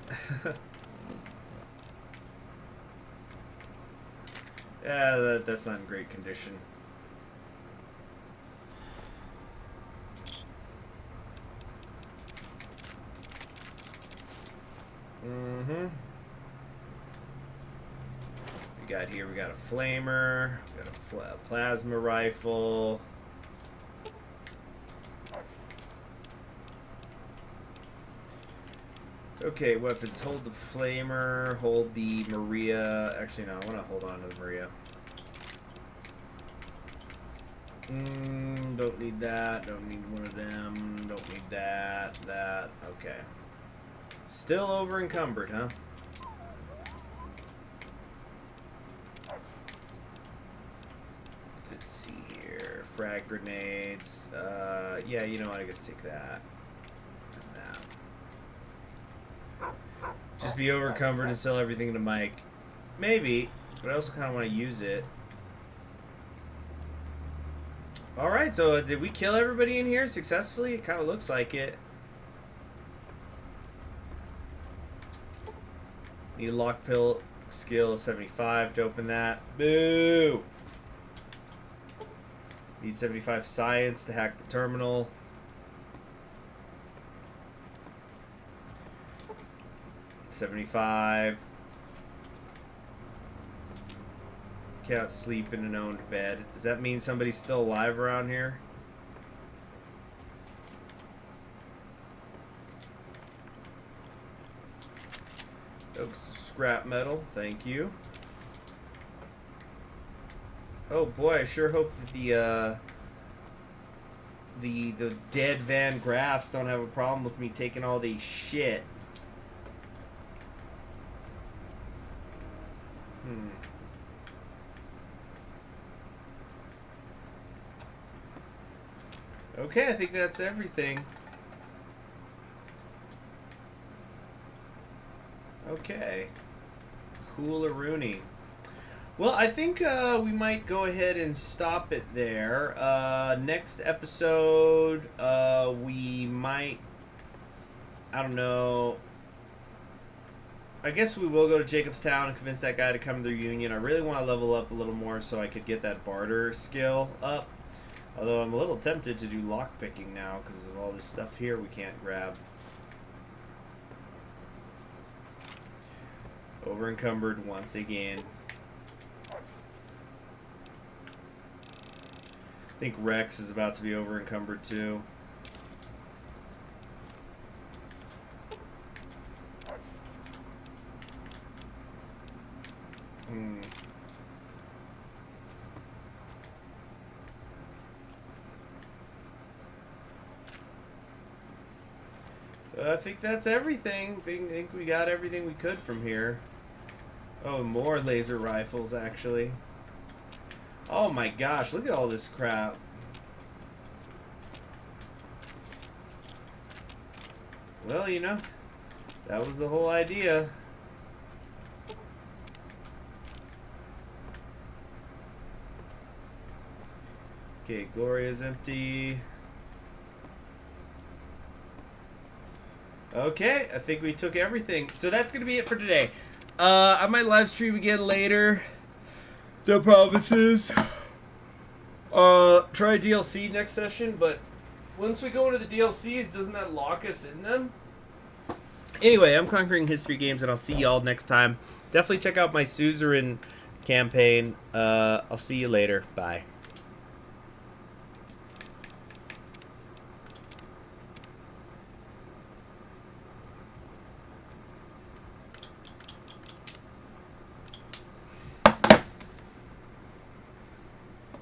Yeah, that's not in great condition. Mm-hmm. We got here, we got a flamer, we got a plasma rifle. Okay, weapons. Hold the flamer, hold the Maria. Actually, no, I want to hold on to the Maria. Don't need that. Don't need one of them. Don't need that. That. Okay. Still over encumbered, huh? Let's see here. Frag grenades. Yeah, you know what? I guess take that. Just be over encumbered and sell everything to Mike. Maybe, but I also kind of want to use it. Alright, so did we kill everybody in here successfully? It kind of looks like it. Need a lock pill skill 75 to open that. Boo! Need 75 science to hack the terminal. $75. Can't sleep in an owned bed. Does that mean somebody's still alive around here? Oh, scrap metal. Thank you. Oh boy, I sure hope that the dead Van Graffs don't have a problem with me taking all the shit. Okay, I think that's everything. Okay. Cool-a-rooney. Well, I think we might go ahead and stop it there. Next episode, we might... I don't know... I guess we will go to Jacobstown and convince that guy to come to the reunion. I really want to level up a little more so I could get that barter skill up. Although I'm a little tempted to do lockpicking now because of all this stuff here we can't grab. Over encumbered once again. I think Rex is about to be over encumbered too. I think that's everything. I think we got everything we could from here. Oh, more laser rifles, actually. Oh my gosh, look at all this crap. Well, you know, that was the whole idea. Okay, Gloria's empty. Okay, I think we took everything. So that's going to be it for today. I might live stream again later. No promises. Try DLC next session, but once we go into the DLCs, doesn't that lock us in them? Anyway, I'm Conquering History Games, and I'll see y'all next time. Definitely check out my Suzerain campaign. I'll see you later. Bye.